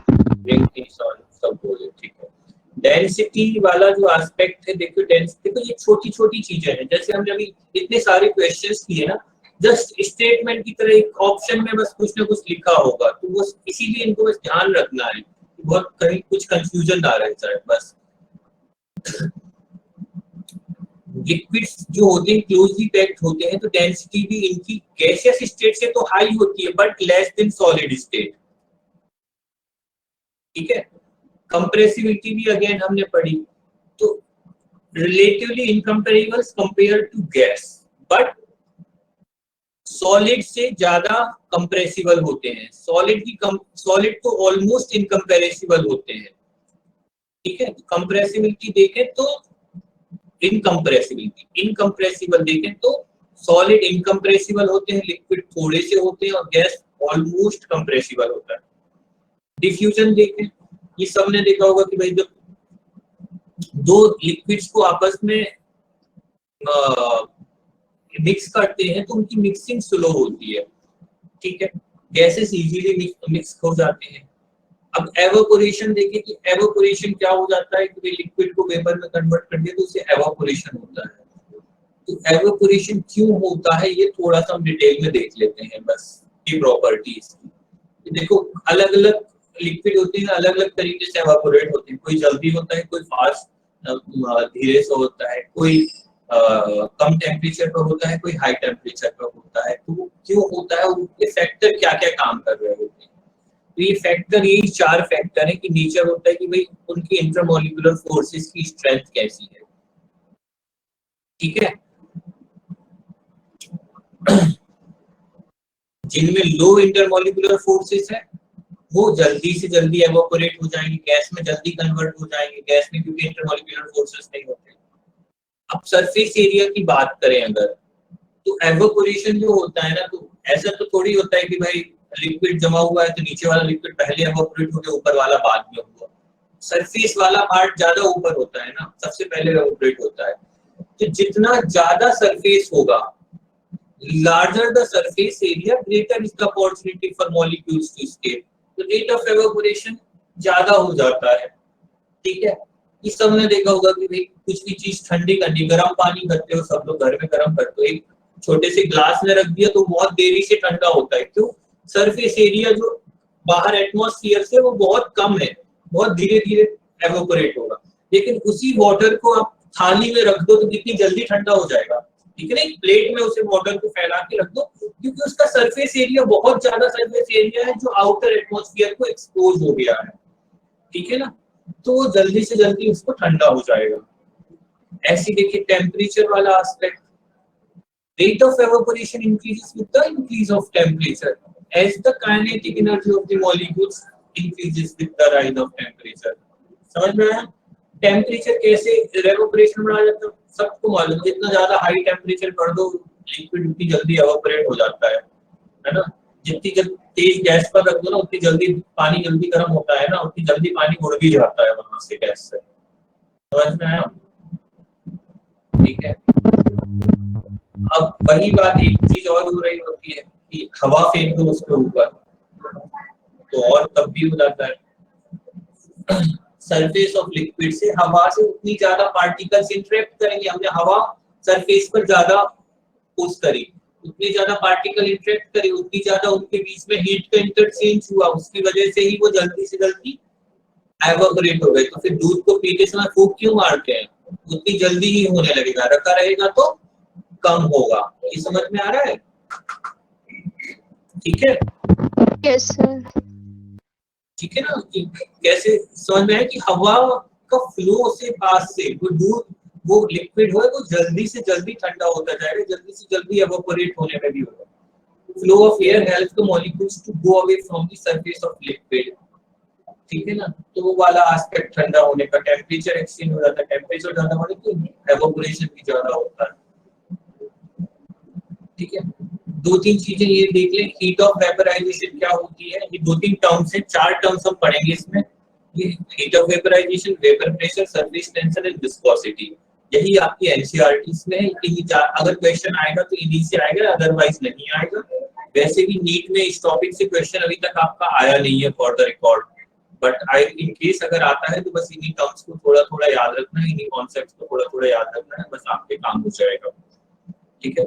सब बोले। ठीक है, डेंसिटी वाला जो एस्पेक्ट है, देखो डेंसिटी, देखो ये छोटी छोटी चीजें हैं। जैसे हमने अभी इतने सारे क्वेश्चंस किए ना, जस्ट स्टेटमेंट की तरह एक ऑप्शन में बस कुछ ना कुछ लिखा होगा, तो वो इसीलिए इनको बस ध्यान रखना है, बहुत कहीं कुछ कंफ्यूजन ना रह जाए बस। लिक्विड्स जो होते हैं क्लोजली पैक्ड होते हैं, तो डेंसिटी भी इनकी गैसियस स्टेट से तो हाई होती है, but less than solid state. ठीक है, कंप्रेसिबिलिटी भी अगेन हमने पढ़ी, तो relatively incomparable compare to gas, but solid से ज्यादा कंप्रेसिबल होते हैं। सॉलिड तो ऑलमोस्ट इनकम्पेरेबल होते हैं। ठीक है, कंप्रेसिबिलिटी देखें तो इनकम्प्रेसिबल देखें तो सॉलिड इनकम्प्रेसिबल होते हैं, लिक्विड थोड़े से होते हैं, और गैस ऑलमोस्ट कंप्रेसिबल होता है। डिफ्यूजन देखें, ये सबने देखा होगा कि भाई जब दो लिक्विड्स को आपस में मिक्स करते हैं तो उनकी मिक्सिंग स्लो होती है। ठीक है, गैसेस इजीली मिक्स हो जाते हैं। अब एवापोरेशन देखें कि एवापोरेशन क्या हो जाता है कि लिक्विड को वेपर में कन्वर्ट कर दिया तो उसे एवापोरेशन होता है। तो एवापोरेशन क्यों होता है ये थोड़ा सा हम डिटेल में देख लेते हैं बस, ये प्रॉपर्टीज। देखो अलग अलग लिक्विड होते हैं, अलग अलग तरीके से एवापोरेट होते हैं, कोई जल्दी होता है, कोई फास्ट धीरे से होता है, कोई कम टेम्परेचर पर होता है, कोई हाई टेम्परेचर पर होता है। तो क्यों होता है, उनके फैक्टर क्या क्या काम कर रहे होते हैं। तो ये फैक्टर, यही 4 फैक्टर है कि नेचर होता है कि भाई उनकी इंटरमॉलिक्यूलर फोर्सेस की स्ट्रेंथ कैसी है। ठीक है, जिनमें लो इंटरमॉलिक्यूलर फोर्सेस है वो जल्दी से जल्दी एवापोरेट हो जाएंगे, गैस में जल्दी कन्वर्ट हो जाएंगे, गैस में क्योंकि इंटरमॉलिक्यूलर फोर्सेस नहीं होते। अब सरफेस एरिया की बात करें अगर, तो एवापोरेशन जो होता है ना, तो ऐसा तो थोड़ी होता है कि भाई लिक्विड जमा हुआ है तो नीचे वाला लिक्विड पहले एवापोरेट हो गया, ऊपर वाला बाद में हुआ। सरफेस वाला पार्ट ज्यादा ऊपर होता है ना, सबसे पहले इवेपोरेट होता है। तो जितना ज्यादा सरफेस होगा, larger the surface area, greater is the opportunity for molecules to escape. तो rate of evaporation ज्यादा हो जाता है, ठीक है। इस सब ने देखा होगा कि भाई कुछ भी चीज ठंडी करनी, गर्म पानी करते हो सब लोग घर में, गर्म करते हो, एक छोटे से ग्लास में रख दिया तो बहुत देरी से ठंडा होता है। क्यों? सरफेस एरिया जो बाहर एटमॉस्फेयर से वो बहुत कम है, बहुत धीरे धीरे एवोपोरेट होगा। लेकिन उसी वाटर को आप थाली में रख दो तो कितनी जल्दी ठंडा हो जाएगा, ठीक है ना। एक प्लेट में उसे वाटर को फैला के रख दो, क्योंकि उसका सरफेस एरिया बहुत ज्यादा सरफेस एरिया है जो आउटर एटमॉस्फेयर को एक्सपोज हो गया है, ठीक है ना। तो वो जल्दी से जल्दी उसको ठंडा हो जाएगा। ऐसे देखिए टेम्परेचर वाला aspect, rate of evaporation increases with the increase of temperature as the kinetic energy of the molecules increases with the rise of temperature। समझ में आया? टेम्परेचर कैसे एवोपोरेशन बढ़ा जाता है, सबको मालूम। जितना ज्यादा हाई टेम्परेचर कर दो लिक्विड उतनी जल्दी एवोपोरेट हो जाता है ना। जितनी तेज गैस पर रख दो ना उतनी जल्दी पानी जल्दी गर्म होता है ना, उतनी जल्दी पानी उड़ भी जाता है वहां से गैस से। समझ में आया? ठीक है। अब वही बात एक चीज और हो रही होती है कि हवा फेंक दो उसके ऊपर तो और तब भी हो जाता है। सरफेस ऑफ लिक्विड से हवा से उतनी ज्यादा पार्टिकल्स इंटरेक्ट करेंगे, हमने हवा सरफेस पर ज्यादा पुश करी, उतनी ज्यादा पार्टिकल इंटरेक्ट करे, उतनी ज्यादा उनके बीच में हीट का इंटरचेंज हुआ, उसकी वजह से ही वो जल्दी से जल्दी एवोपोरेट हो गए। तो फिर दूध को पीते समय फूंक क्यों मारते हैं? उतनी जल्दी ही होने लगेगा, रखा रहेगा तो कम होगा। ये समझ में आ रहा है? ठीक है। Yes, sir. ठीक है ना, कि कैसे समझ में है कि हवा का फ्लो से पास से वो दूध वो लिक्विड हो वो जल्दी से जल्दी ठंडा होता जाएगा, जल्दी से जल्दी एवोपोरेट होने में भी होगा। Flow of air helps the molecules to go away from the surface of liquid, ठीक है ना। तो वो वाला एस्पेक्ट ठंडा होने का, टेम्परेचर एक्सचेंज हो जाता है, टेम्परेचर ज्यादा होने तो एवोपोरेशन भी ज्यादा होता है, ठीक है। दो तीन चीजें ये देख लें, हीट ऑफ वेपराइजेशन क्या होती है। ये दो तीन टर्म्स हैं, चार टर्म्स हम पढ़ेंगे इसमें। ये heat of vaporization, vapour pressure, surface tension and viscosity. यही आपकी एनसीईआरटीज में है। अगर क्वेश्चन आएगा तो इन्हीं से आएगा, अदरवाइज नहीं आएगा। वैसे भी नीट में इस टॉपिक से क्वेश्चन अभी तक आपका आया नहीं है for the record, but I in case अगर आता है तो बस इन्हीं टर्म्स को थोड़ा थोड़ा याद रखना है, इन्हीं कॉन्सेप्ट्स को थोड़ा थोड़ा याद रखना है, बस आपके काम हो जाएगा, ठीक है।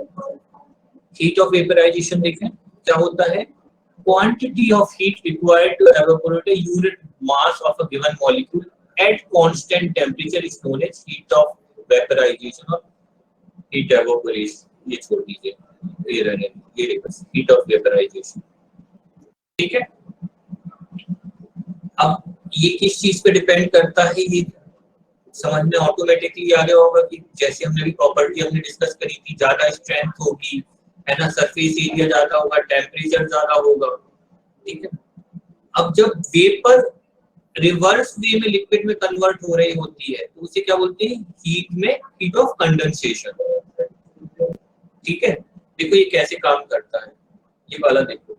हीट ऑफ वेपराइजेशन देखें क्या होता है। Quantity of heat required to evaporate a unit mass of a given molecule at constant temperature is known as heat of vaporization और हीट एवापोरेशन। ये छोड़ दीजिए, ये रहने, ये बस हीट ऑफ वेपराइजेशन, ठीक है। अब ये किस चीज पे डिपेंड करता है, ये समझ में ऑटोमेटिकली आ गया होगा कि जैसे हमने भी प्रॉपर्टी हमने डिस्कस करी थी, ज्यादा स्ट्रेंथ होगी है ना, सरफेस एरिया ज्यादा होगा, टेम्परेचर ज्यादा होगा, ठीक है। अब जब वेपर रिवर्स वे में लिक्विड में कन्वर्ट हो रही होती है तो उसे क्या बोलते हैं, हीट में हीट ऑफ कंडेंसेशन, ठीक है। देखो ये कैसे काम करता है, ये वाला देखो,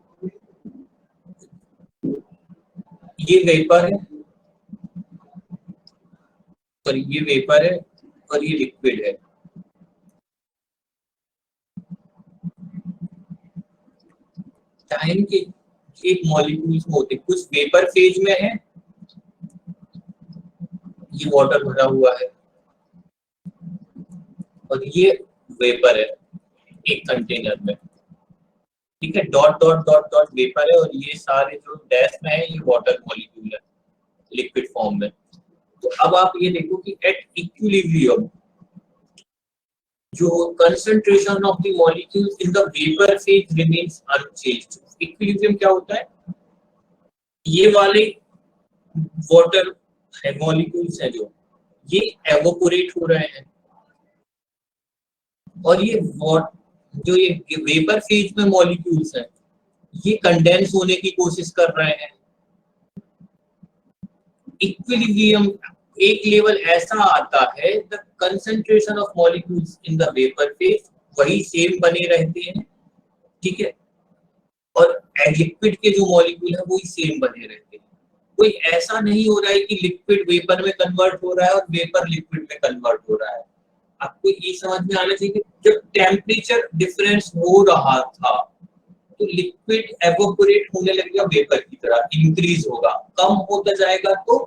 ये वेपर है और ये वेपर है और ये लिक्विड है। टाइम के एक मॉलिक्यूल्स में होते, कुछ वेपर फेज में है, ये वाटर भरा हुआ है और ये वेपर है एक कंटेनर में, ठीक है। Dot dot dot dot vapour है और ये सारे जो डैश में है ये वाटर मॉलिक्यूल है लिक्विड फॉर्म में। तो अब आप ये देखो कि एट इक्विलिब्रियम जो concentration of the molecules in the vapor phase remains unchanged। Equilibrium क्या होता है, ये वाले वाटर है मॉलिक्यूल्स है जो ये एवोपोरेट हो रहे हैं और ये जो ये वेपर फेज में मॉलिक्यूल्स हैं ये कंडेंस होने की कोशिश कर रहे हैं। इक्विलिब्रियम एक लेवल ऐसा आता है, the concentration of molecules in the vapour phase वही सेम बने रहते हैं, ठीक है, और लिक्विड के जो मॉलिक्यूल है वो ही सेम बने रहते हैं। कोई ऐसा नहीं हो रहा है कि लिक्विड वेपर में कन्वर्ट हो रहा है और वेपर लिक्विड में कन्वर्ट हो रहा है। आपको ये समझ में आना चाहिए कि जब टेम्परेचर डिफरेंस हो रहा था तो लिक्विड एवोपोरेट होने लगेगा वेपर की तरह, इंक्रीज होगा, कम होता जाएगा तो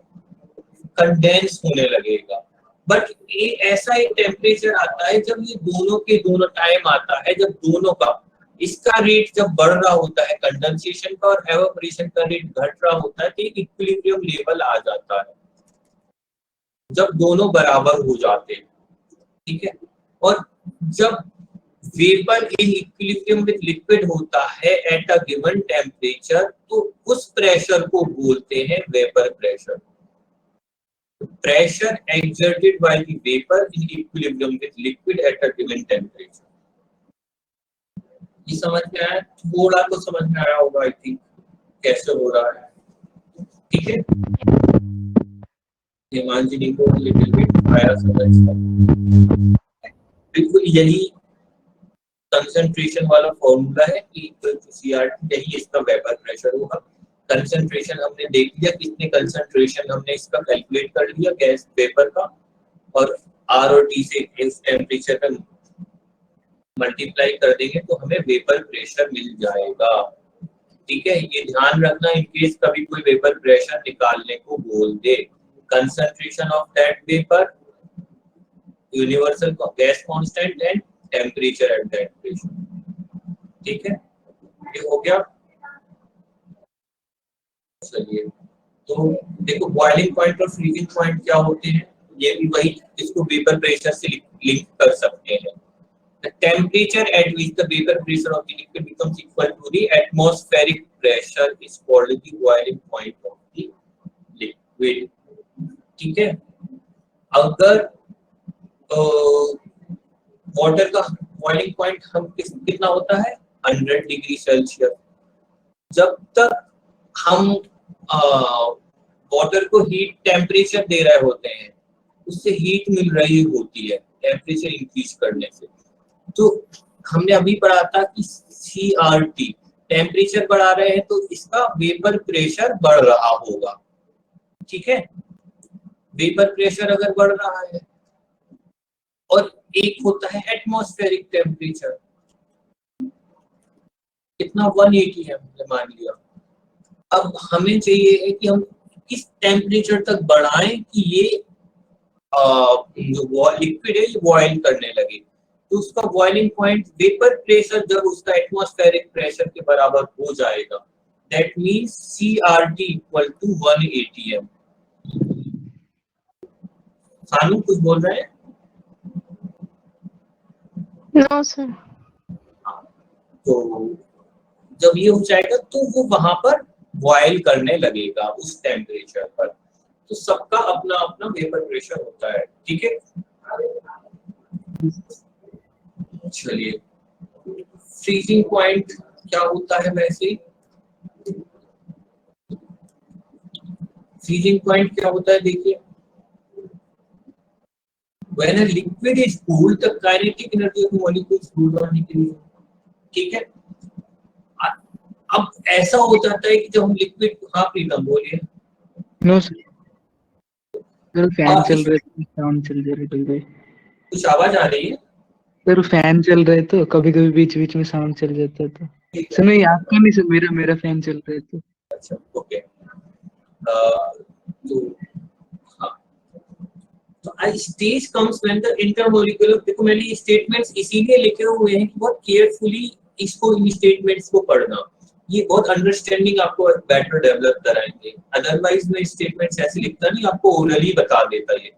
कंडेंस होने लगेगा। बट ये ऐसा एक टेम्परेचर आता है जब ये दोनों के दोनों टाइम आता है, जब दोनों का इसका रेट जब बढ़ रहा होता है कंडेंसेशन का और एवापोरेशन का रेट घट रहा होता है, तो एक इक्विलिब्रियम लेवल आ जाता है जब दोनों बराबर हो जाते हैं, ठीक है। और जब vapour in equilibrium with liquid होता है एट अ गिवन टेम्परेचर, तो उस प्रेशर को बोलते हैं vapour pressure. Pressure exerted by the vapor in equilibrium with liquid at a given temperature. ये समझ में आया? थोड़ा तो समझ में आया होगा आई थिंक कैसे हो रहा है, ठीक है। हिमांशु को लिटिल बिट आया समझ, बिल्कुल यही कंसंट्रेशन वाला फॉर्मूला है कि CRT, यही इसका वेपर प्रेशर होगा। कंसंट्रेशन हमने देख लिया, कितने कंसंट्रेशन हमने इसका कैलकुलेट कर लिया गैस वेपर का, और R और T से इस टेम्परेचर का मल्टीप्लाई कर देंगे तो हमें वेपर प्रेशर मिल जाएगा, ठीक है। ये ध्यान रखना इन केस कभी कोई वेपर प्रेशर निकालने को बोल दे, concentration of that vapour, universal gas constant and temperature at that pressure, ठीक है। ये हो गया। चलिए, तो देखो बॉइलिंग पॉइंट और फ्रीजिंग पॉइंट क्या होते हैं, ये भी वही इसको वेपर प्रेशर से लिंक कर सकते हैं। The temperature at which the vapor pressure of the liquid becomes equal to the atmospheric pressure is called the boiling point of the liquid, ठीक है। अगर वाटर का बॉइलिंग पॉइंट हम कितना होता है 100 डिग्री सेल्सियस, जब तक हम वाटर को हीट टेम्परेचर दे रहे होते हैं उससे हीट मिल रही होती है टेम्परेचर इंक्रीज करने से। तो हमने अभी पढ़ा था कि CRT टेम्परेचर बढ़ा रहे हैं तो इसका वेपर प्रेशर बढ़ रहा होगा, ठीक है। वेपर प्रेशर अगर बढ़ रहा है, और एक होता है एटमॉस्फेरिक टेम्परेचर, कितना 180 है मान लिया। अब हमें चाहिए है कि हम किस टेम्परेचर तक बढ़ाएं कि ये जो लिक्विड है ये बॉयल करने लगे, तो उसका बॉइलिंग पॉइंट वेपर प्रेशर जब उसका एटमॉस्फेरिक प्रेशर के बराबर हो जाएगा, that means CRT equal to 180 m। सानू कुछ बोल रहे हैं? No, sir. तो जब ये हो जाएगा तो वो वहां पर बॉयल करने लगेगा उस टेम्परेचर पर। तो सबका अपना अपना वेपर प्रेशर होता है, ठीक है। चलिए, फ्रीजिंग पॉइंट क्या होता है वैसे? फ्रीजिंग पॉइंट क्या होता है देखिए, when a liquid is cooled the kinetic energy of the molecules cool down increase, ठीक है। अब ऐसा हो जाता है कि जब हम लिक्विड, हाँ प्रीतम बोलिए। नो सर, फैन चल रहे थे, साउंड चल रही, कुछ आवाज आ रही है सर फैन चल रहे तो कभी कभी बीच बीच में साउंड चल जाता है। तो सर नहीं, आपका नहीं सर, मेरा फैन चल रहा है तो। अच्छा ओके। तो हाँ, तो I stage comes when the intermolecular, देखो मैंने ये स्टेटमेंट्स इसीलिए लिखे हुए हैं कि बहुत केयरफुली इसको, इन स्टेटमेंट्स को पढ़ना, ये बहुत अंडरस्टैंडिंग आपको बेटर डेवलप कराएंगे। अदरवाइज मैं स्टेटमेंट्स ऐसे लिखता नहीं, आपको ओरली बता देता ये।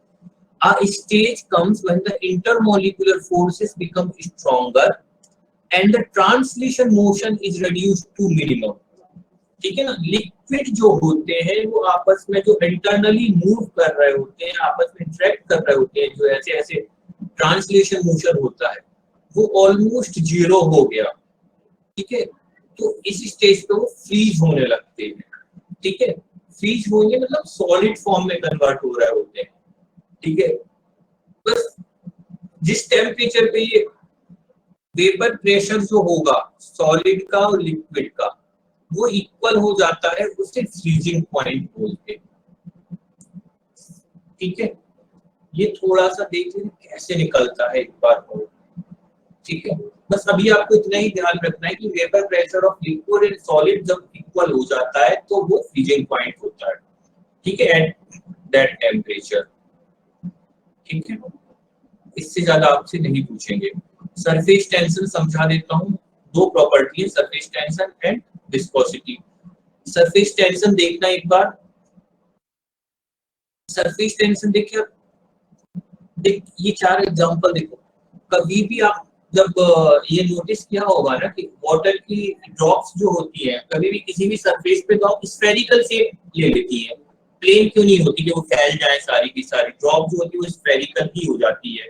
A stage comes when the intermolecular forces become stronger and the translation motion is reduced to minimum, ठीक है ना। लिक्विड जो होते हैं वो आपस में जो इंटरनली मूव कर रहे होते हैं, आपस में इंटरेक्ट कर रहे होते हैं, जो ऐसे ऐसे ट्रांसलेशन मोशन होता है वो ऑलमोस्ट जीरो हो गया, ठीक है। तो इस स्टेज पे वो फ्रीज होने लगते हैं, ठीक है। फ्रीज होंगे मतलब सॉलिड फॉर्म में कन्वर्ट हो रहे होते हैं, ठीक है। बस जिस टेम्परेचर पे ये वेपर प्रेशर जो होगा सॉलिड का और लिक्विड का, वो इक्वल हो जाता है, उसे फ्रीजिंग पॉइंट बोलते हैं। ठीक है, ये थोड़ा सा देख लीजिए कैसे निकलता है एक बार और। ठीक है, बस अभी आपको इतना ही ध्यान रखना है कि vapour pressure of liquid and solid जब इक्वल हो जाता है तो वो फ्रीजिंग पॉइंट होता है। ठीक है, एट दैट टेम्परेचर। ठीक है, इससे ज्यादा आपसे नहीं पूछेंगे। सरफेस टेंशन समझा देता हूँ, दो प्रॉपर्टी है, surface tension and viscosity. Surface tension देखना एक बार, सरफेस टेंशन देखिए, ये चार एग्जांपल देखो। कभी भी आप जब ये नोटिस किया होगा ना कि वाटर की ड्रॉप्स जो होती है कभी भी किसी भी सरफेस पे तो स्फेरिकल शेप ले लेती है, प्लेन क्यों नहीं होती कि वो फैल जाए, सारी की सारी ड्रॉप जो होती है वो स्फेरिकल ही हो जाती है।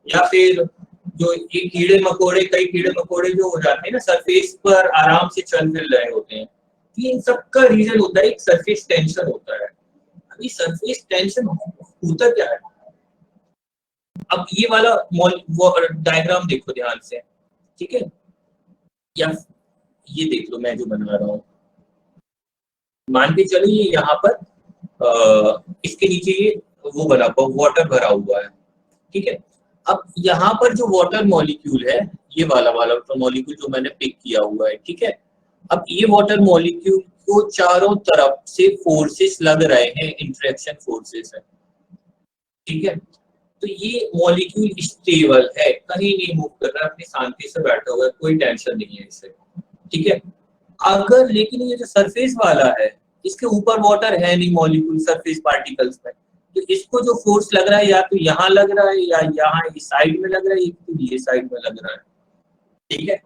या फिर जो ये कीड़े मकोड़े, कई कीड़े मकोड़े जो हो जाते हैं ना सरफेस पर आराम से चल फिर रहे होते हैं, इन सबका रीजन होता है एक सरफेस टेंशन होता है। अभी सरफेस टेंशन होता क्या है, अब ये वाला डायग्राम देखो ध्यान से। ठीक है, या ये देख लो मैं जो बना रहा हूँ, मान के चलो ये यहाँ पर इसके नीचे ये वो बना हुआ वाटर भरा हुआ है। ठीक है, अब यहाँ पर जो वाटर मॉलिक्यूल है, ये वाला मॉलिक्यूल जो मैंने पिक किया हुआ है। ठीक है, अब ये वाटर मॉलिक्यूल को चारों तरफ से फोर्सेस लग रहे हैं, इंटरेक्शन फोर्सेस है। ठीक है, तो ये मॉलिक्यूल स्टेबल है, कहीं नहीं मूव कर रहा है, अपनी शांति से बैठा हुआ है, कोई टेंशन नहीं है इसे। ठीक है, अगर लेकिन ये जो सरफेस वाला है इसके ऊपर वाटर है नहीं, मॉलिक्यूल सरफेस पार्टिकल्स में, तो इसको जो फोर्स लग रहा है या तो यहाँ लग रहा है या यहाँ इस साइड में लग रहा है या तो ये साइड में लग रहा है। ठीक है,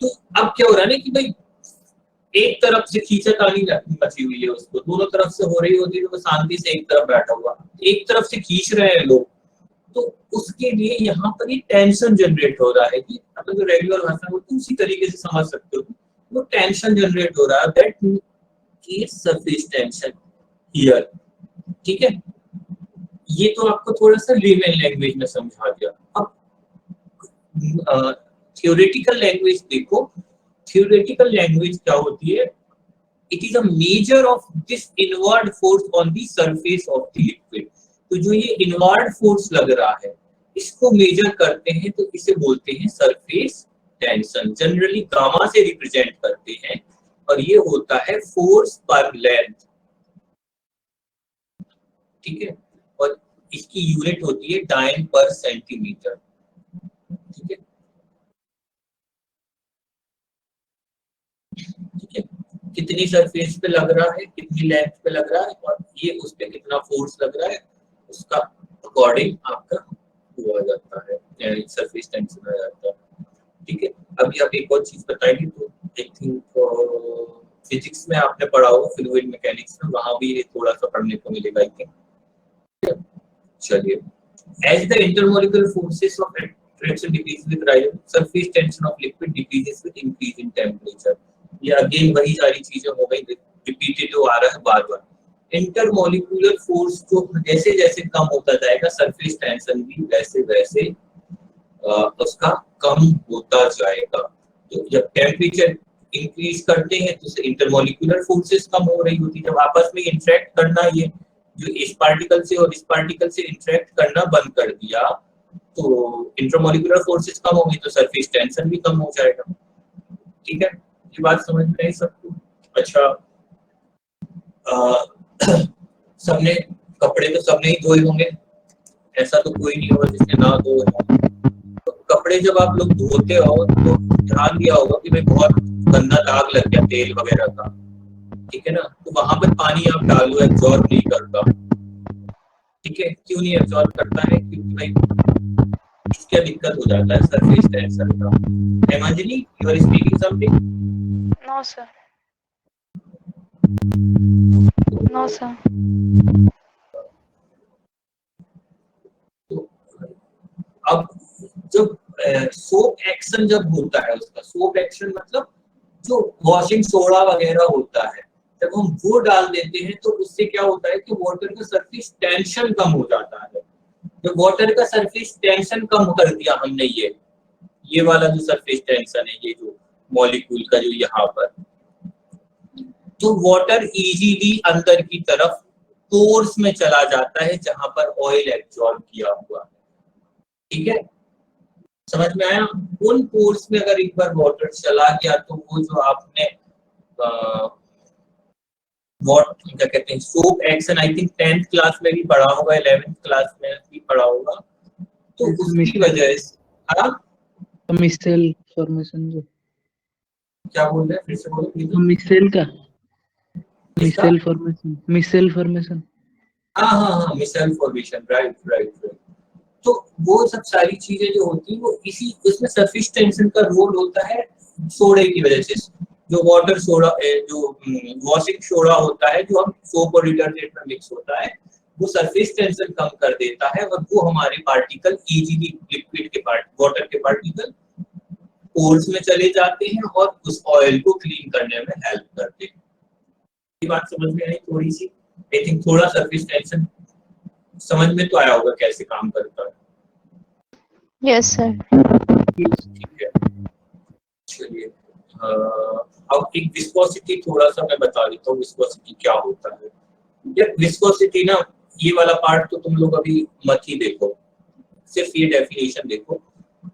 तो अब क्या हो रहा है ना कि भाई एक तरफ से खींचातानी मची हुई है, उसको दोनों तरफ से हो रही होती है, तो शांति से एक तरफ बैठा हुआ, एक तरफ से खींच रहे हैं लोग, तो उसके लिए यहाँ पर ये टेंशन जनरेट हो रहा है कि अपन जो रेगुलर भाषा होती है उसी तरीके से समझ सकते हो, वो टेंशन जनरेट हो रहा है, that creates surface tension here. ठीक है, ये तो आपको थोड़ा सा लेमन लैंग्वेज में समझा दिया। अब थ्योरेटिकल लैंग्वेज देखो, थ्योरेटिकल लैंग्वेज क्या होती है, it is a measure of this inward force on the surface of the liquid. तो जो ये इनवर्ड फोर्स लग रहा है इसको मेजर करते हैं तो इसे बोलते हैं सरफेस टेंशन, जनरली गामा से रिप्रेजेंट करते हैं, और ये होता है फोर्स पर लेंथ। ठीक है, और इसकी यूनिट होती है डायन पर सेंटीमीटर। ठीक है, ठीक है, कितनी सरफेस पे लग रहा है, कितनी लेंथ पे लग रहा है, और ये उस पे कितना फोर्स लग रहा है, उसका अकॉर्डिंग आपका हुआ जाता है, सरफेस टेंशन आ जाता है। ठीक है, अभी आप एक और चीज बताएंगे तो आई थिंक फिजिक्स में आपने पढ़ा होगा, फ्लूइड मैकेनिक्स में, वहां भी ये थोड़ा सा पढ़ने को मिलेगा आई थिंक। चलिए, as the intermolecular forces of attraction decrease with rise, surface tension of liquid decreases with increase in temperature। ये अगेन वही सारी चीजें हो गई, रिपीटेटिव आ रहा है बार बार। इंटरमोलिकुलर फोर्स जो जैसे जैसे कम होता जाएगा, सरफेस टेंशन भी वैसे वैसे उसका कम होता जाएगा। तो जब टेम्परेचर इंक्रीज करते हैं तो इंटरमोलिकुलर फोर्सेस कम हो रही होती है, जब आपस में इंटरेक्ट करना, ये जो इस पार्टिकल से और इस पार्टिकल से इंटरेक्ट करना बंद कर दिया तो इंटरमोलिकुलर फोर्सेस कम होंगी, तो सरफेस टेंशन भी कम हो जाएगा। ठीक है, ये बात समझ में आई सबको? अच्छा, सबने कपड़े तो सबने ही धोए होंगे, ऐसा तो कोई नहीं होगा जिसने ना धोए हो। तो कपड़े जब आप लोग धोते हो तो ध्यान दिया होगा कि भाई बहुत गंदा दाग लग गया तेल वगैरह का, ठीक है ना, तो वहां पर पानी आप डालो, एब्जॉर्ब नहीं करता। ठीक है, क्यों नहीं एब्जॉर्ब करता है? क्योंकि भाई क्या दिक्कत हो जाता है सरफेस टेंशन का। Hemanjali, you are speaking something? No, sir. No, sir. तो अब जब सोप एक्शन जब होता है, उसका सोप एक्शन मतलब जो वॉशिंग सोडा वगैरह होता है, जब हम वो डाल देते हैं तो उससे क्या होता है कि वाटर का सरफेस टेंशन कम हो जाता है। जब वाटर का सरफेस टेंशन कम कर दिया हमने, ये वाला जो सरफेस टेंशन है, ये जो मॉलिक्यूल का जो यहाँ पर, तो वाटर इजीली अंदर की तरफ पोर्स में चला जाता है जहां पर ऑयल एब्जॉर्ब किया हुआ है, ठीक है, समझ में आया। उन पोर्स में अगर एक बार वाटर चला गया तो वो जो आपने क्या कहते हैं soap action, I think 10th class में भी पढ़ा होगा, 11th क्लास में भी पढ़ा होगा, तो उसकी वजह से मिसेल फॉर्मेशन जो क्या बोल रहे हैं, फिर से बोलो प्लीज। मिसेल का किसका? मिसेल फॉर्मेशन हाँ मिसाइल फॉर्मेशन, राइट। तो वो सब सारी चीजें जो होती है वो इसी उसमें सरफेस टेंशन का रोल होता है सोडे की वजह से। जो वाटर सोडा जो वॉशिंग सोडा होता है जो हम सोप और डिटर्जेंट में मिक्स होता है, वो सरफेस टेंशन कम कर देता है और वो हमारे पार्टिकल इजीली लिक्विड के वाटर के पार्टिकल पोर्स में चले जाते हैं और उस ऑयल को क्लीन करने में हेल्प करते हैं। ये बात समझ में आई थोड़ी सी? आई थिंक थोड़ा सरफेस टेंशन समझ में तो आया होगा कैसे काम करता है। Yes, sir. ठीक है, चलिए अब एक विस्कोसिटी थोड़ा सा मैं बता देता हूँ विस्कोसिटी क्या होता है। यार विस्कोसिटी ना, ये वाला पार्ट तो तुम लोग अभी मत ही देखो, सिर्फ ये डेफिनेशन देखो।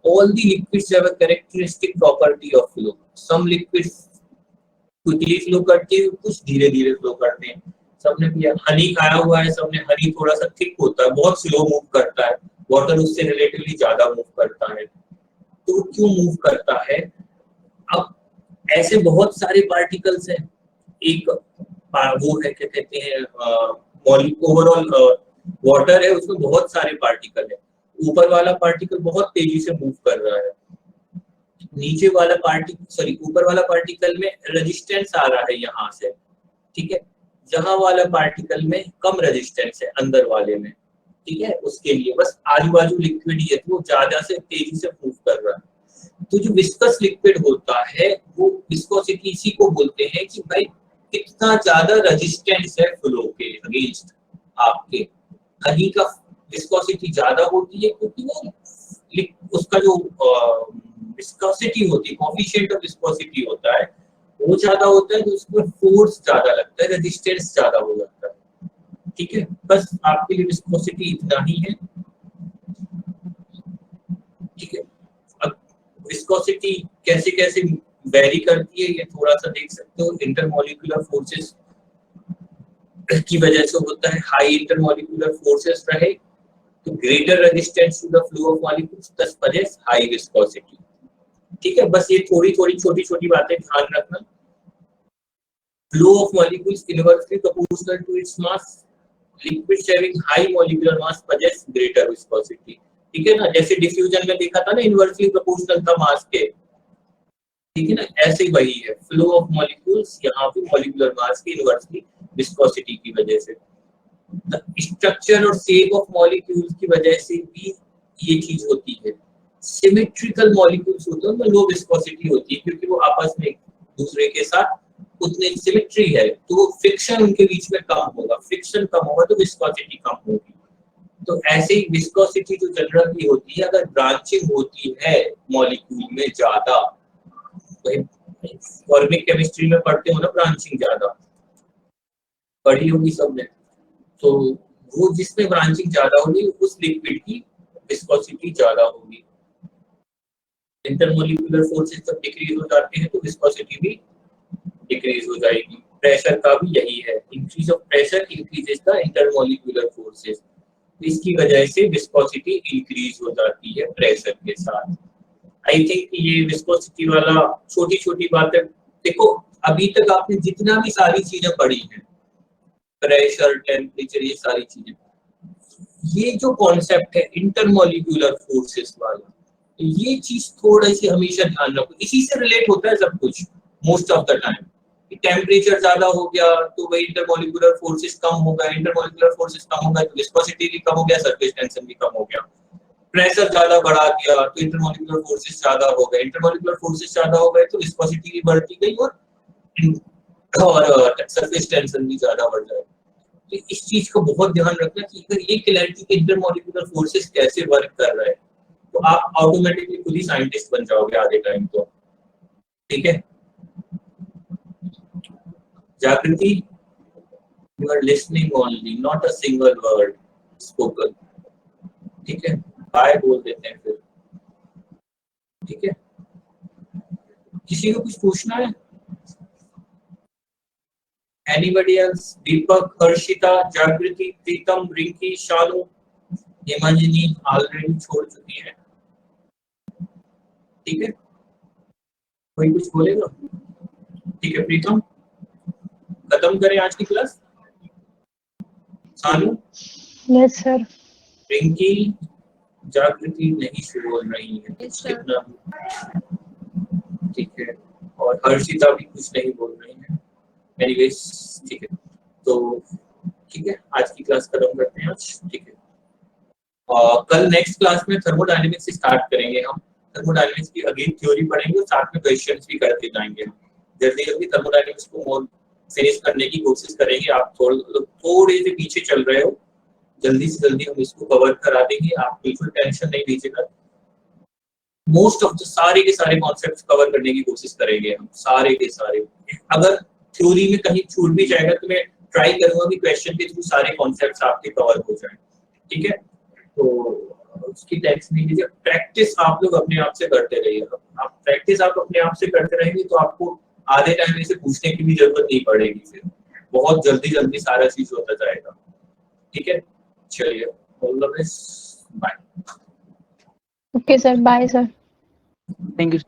All the liquids have a characteristic property of flow. Some liquids quickly flow करते हैं, कुछ धीरे धीरे फ्लो करते हैं। सबने पिया हनी खाया हुआ है, सबने हनी थोड़ा सा थिक होता है, बहुत स्लो मूव करता है, वाटर उससे रिलेटिवली ज्यादा मूव करता है। तो क्यों मूव करता है? अब ऐसे बहुत सारे पार्टिकल्स हैं, एक वो है क्या कहते हैं ओवरऑल वाटर है, उसमें बहुत सारे पार्टिकल है। ऊपर वाला पार्टिकल बहुत तेजी से मूव कर रहा है, नीचे वाला ऊपर वाला पार्टिकल में रेजिस्टेंस आ रहा है यहाँ से, ठीक है, जहां वाला पार्टिकल में कम रेजिस्टेंस है अंदर वाले में, ठीक है, उसके लिए बस आजू बाजू लिक्विड ही है तो वो ज्यादा से तेजी से मूव कर रहा है। तो जो विस्कस लिक्विड होता है वो विस्कोसिटी इसी को बोलते हैं कि भाई कितना ज्यादा रेजिस्टेंस है फ्लो के अगेंस्ट आपके। हनी का विस्कोसिटी ज्यादा होती है क्योंकि वो उसका जो विस्कोसिटी होती है, कोएफिशिएंट ऑफ विस्कोसिटी होता है वो ज्यादा होता है, तो उसमें फोर्स ज्यादा लगता है, रेजिस्टेंस ज्यादा हो जाता है, ठीक है। बस आपके लिए विस्कोसिटी इतना ही है, ठीक है। अब विस्कोसिटी कैसे कैसे वेरी करती है ये थोड़ा सा देख सकते हो। इंटरमॉलिक्यूलर फोर्सेस की वजह से होता है, हाई इंटरमॉलिक्यूलर फोर्सेस रहे तो greater resistance to the flow of molecules, thus possess high viscosity, ठीक है। बस ये थोड़ी थोड़ी छोटी छोटी बातें ध्यान रखना। Flow of molecules inversely proportional to its mass, liquids having high molecular mass possess greater viscosity, ठीक है ना। जैसे डिफ्यूजन में देखा था ना, इनवर्सली प्रोपोर्शनल था मास के, ठीक है ना, ऐसे ही वही है फ्लो ऑफ मॉलिक्यूल्स, यहाँ पे मॉलिक्यूलर मास की इनवर्सली विस्कोसिटी की वजह से। स्ट्रक्चर और शेप ऑफ मॉलिक्यूल्स की वजह से भी ये चीज होती है। सिमेट्रिकल मॉलिक्यूल्स होते हैं उनमें लो विस्कोसिटी होती है क्योंकि वो आपस में एक दूसरे के साथ उतने सिमेट्री है, तो वो फ्रिक्शन उनके बीच में कम होगा, फ्रिक्शन कम होगा तो विस्कोसिटी कम होगी। तो ऐसे ही विस्कोसिटी जो जनरली होती है, अगर ब्रांचिंग होती है मॉलिक्यूल में ज्यादा, ऑर्गेनिक केमिस्ट्री में पढ़ते हो ना, ब्रांचिंग ज्यादा पढ़ी होगी सबने, तो वो जिसमें ब्रांचिंग ज्यादा होगी उस लिक्विड की विस्कोसिटी ज्यादा होगी। इंटरमॉलिक्यूलर फोर्सेस जब डिक्रीज हो जाते हैं तो विस्कोसिटी भी डिक्रीज हो जाएगी। प्रेशर का भी यही है, increase of pressure increases the intermolecular forces, इसकी वजह से विस्कोसिटी इंक्रीज हो जाती है प्रेशर के साथ। आई थिंक ये विस्कोसिटी वाला छोटी छोटी बातें देखो, अभी तक आपने जितना भी सारी चीजें पढ़ी हैं, प्रेशर, टेम्परेचर, ये सारी चीजें, ये जो कॉन्सेप्ट है इंटरमॉलिक्यूलर फोर्सेस वाला, ये चीज थोड़ा सी हमेशा ध्यान रखो, इसी से रिलेट होता है सब कुछ most of the time. Temperature ज्यादा हो गया तो वही इंटरमॉलिक्यूलर फोर्सेस कम हो गए, इंटरमॉलिक्यूलर फोर्सेस कम हो गए तो विस्कोसिटी भी कम हो गया, सरफेस टेंशन भी कम हो गया। प्रेशर ज्यादा बढ़ा दिया तो इंटरमॉलिक्यूलर फोर्सेस ज्यादा हो गए, इंटरमॉलिक्यूलर फोर्सेस ज्यादा हो गए तो विस्कोसिटी भी बढ़ती गई और सरफेस टेंशन भी ज्यादा बढ़ जाए। तो इस चीज को बहुत ध्यान रखना कि अगर ये क्लैरिटी के इंटरमॉलिक्यूलर फोर्सेस कैसे वर्क कर रहे हैं तो आप ऑटोमेटिकली खुद ही साइंटिस्ट बन जाओगे आधे टाइम तो, ठीक है। जागृति, you are listening only, not a single word spoken. ठीक है, बाय बोल देते हैं फिर, ठीक है। किसी को कुछ पूछना है? Anybody else? दीपक, हर्षिता, जागृति, प्रीतम, रिंकी, शालू, हिमांजनी ऑलरेडी छोड़ चुकी है, ठीक है। कोई कुछ बोलेगा? ठीक है प्रीतम, खत्म करें आज की क्लास। शालू, Yes, sir. रिंकी, जागृति नहीं बोल रही है, कितना, ठीक है, और हर्षिता भी कुछ नहीं बोल रही है। एनीवेज, ठीक है, तो ठीक है, आज की क्लास खत्म करते हैं आज, ठीक है। कल नेक्स्ट क्लास में थर्मोडायनेमिक्स से स्टार्ट करेंगे हम। थर्मोडायनेमिक्स की अगेन थ्योरी पढ़ेंगे और साथ में क्वेश्चंस भी करते जाएंगे हम। जल्दी जल्दी थर्मोडायनेमिक्स को मोर फिनिश करने की कोशिश करेंगे। आप थोड़े से पीछे चल रहे हो, जल्दी से जल्दी हम इसको कवर करा देंगे, आप बिल्कुल टेंशन नहीं लीजिएगा। मोस्ट ऑफ द सारे के सारे कॉन्सेप्ट्स कवर करने की कोशिश करेंगे हम, सारे के सारे। अगर थ्योरी में कहीं छूट भी जाएगा तो मैं ट्राई करूंगा कि क्वेश्चन के थ्रू सारे कॉन्सेप्ट्स आपके कवर हो जाएं, ठीक है। तो उसकी टेंशन नहीं लीजिए, प्रैक्टिस आप लोग अपने आप से करते रहिएगा। आप प्रैक्टिस आप अपने आप से करते रहेंगे तो आपको आधे टाइम में से पूछने की भी जरूरत नहीं पड़ेगी, फिर बहुत जल्दी जल्दी सारा चीज होता जाएगा, ठीक है। चलिए, all the best, bye. Okay, sir. Bye, sir. Thank you.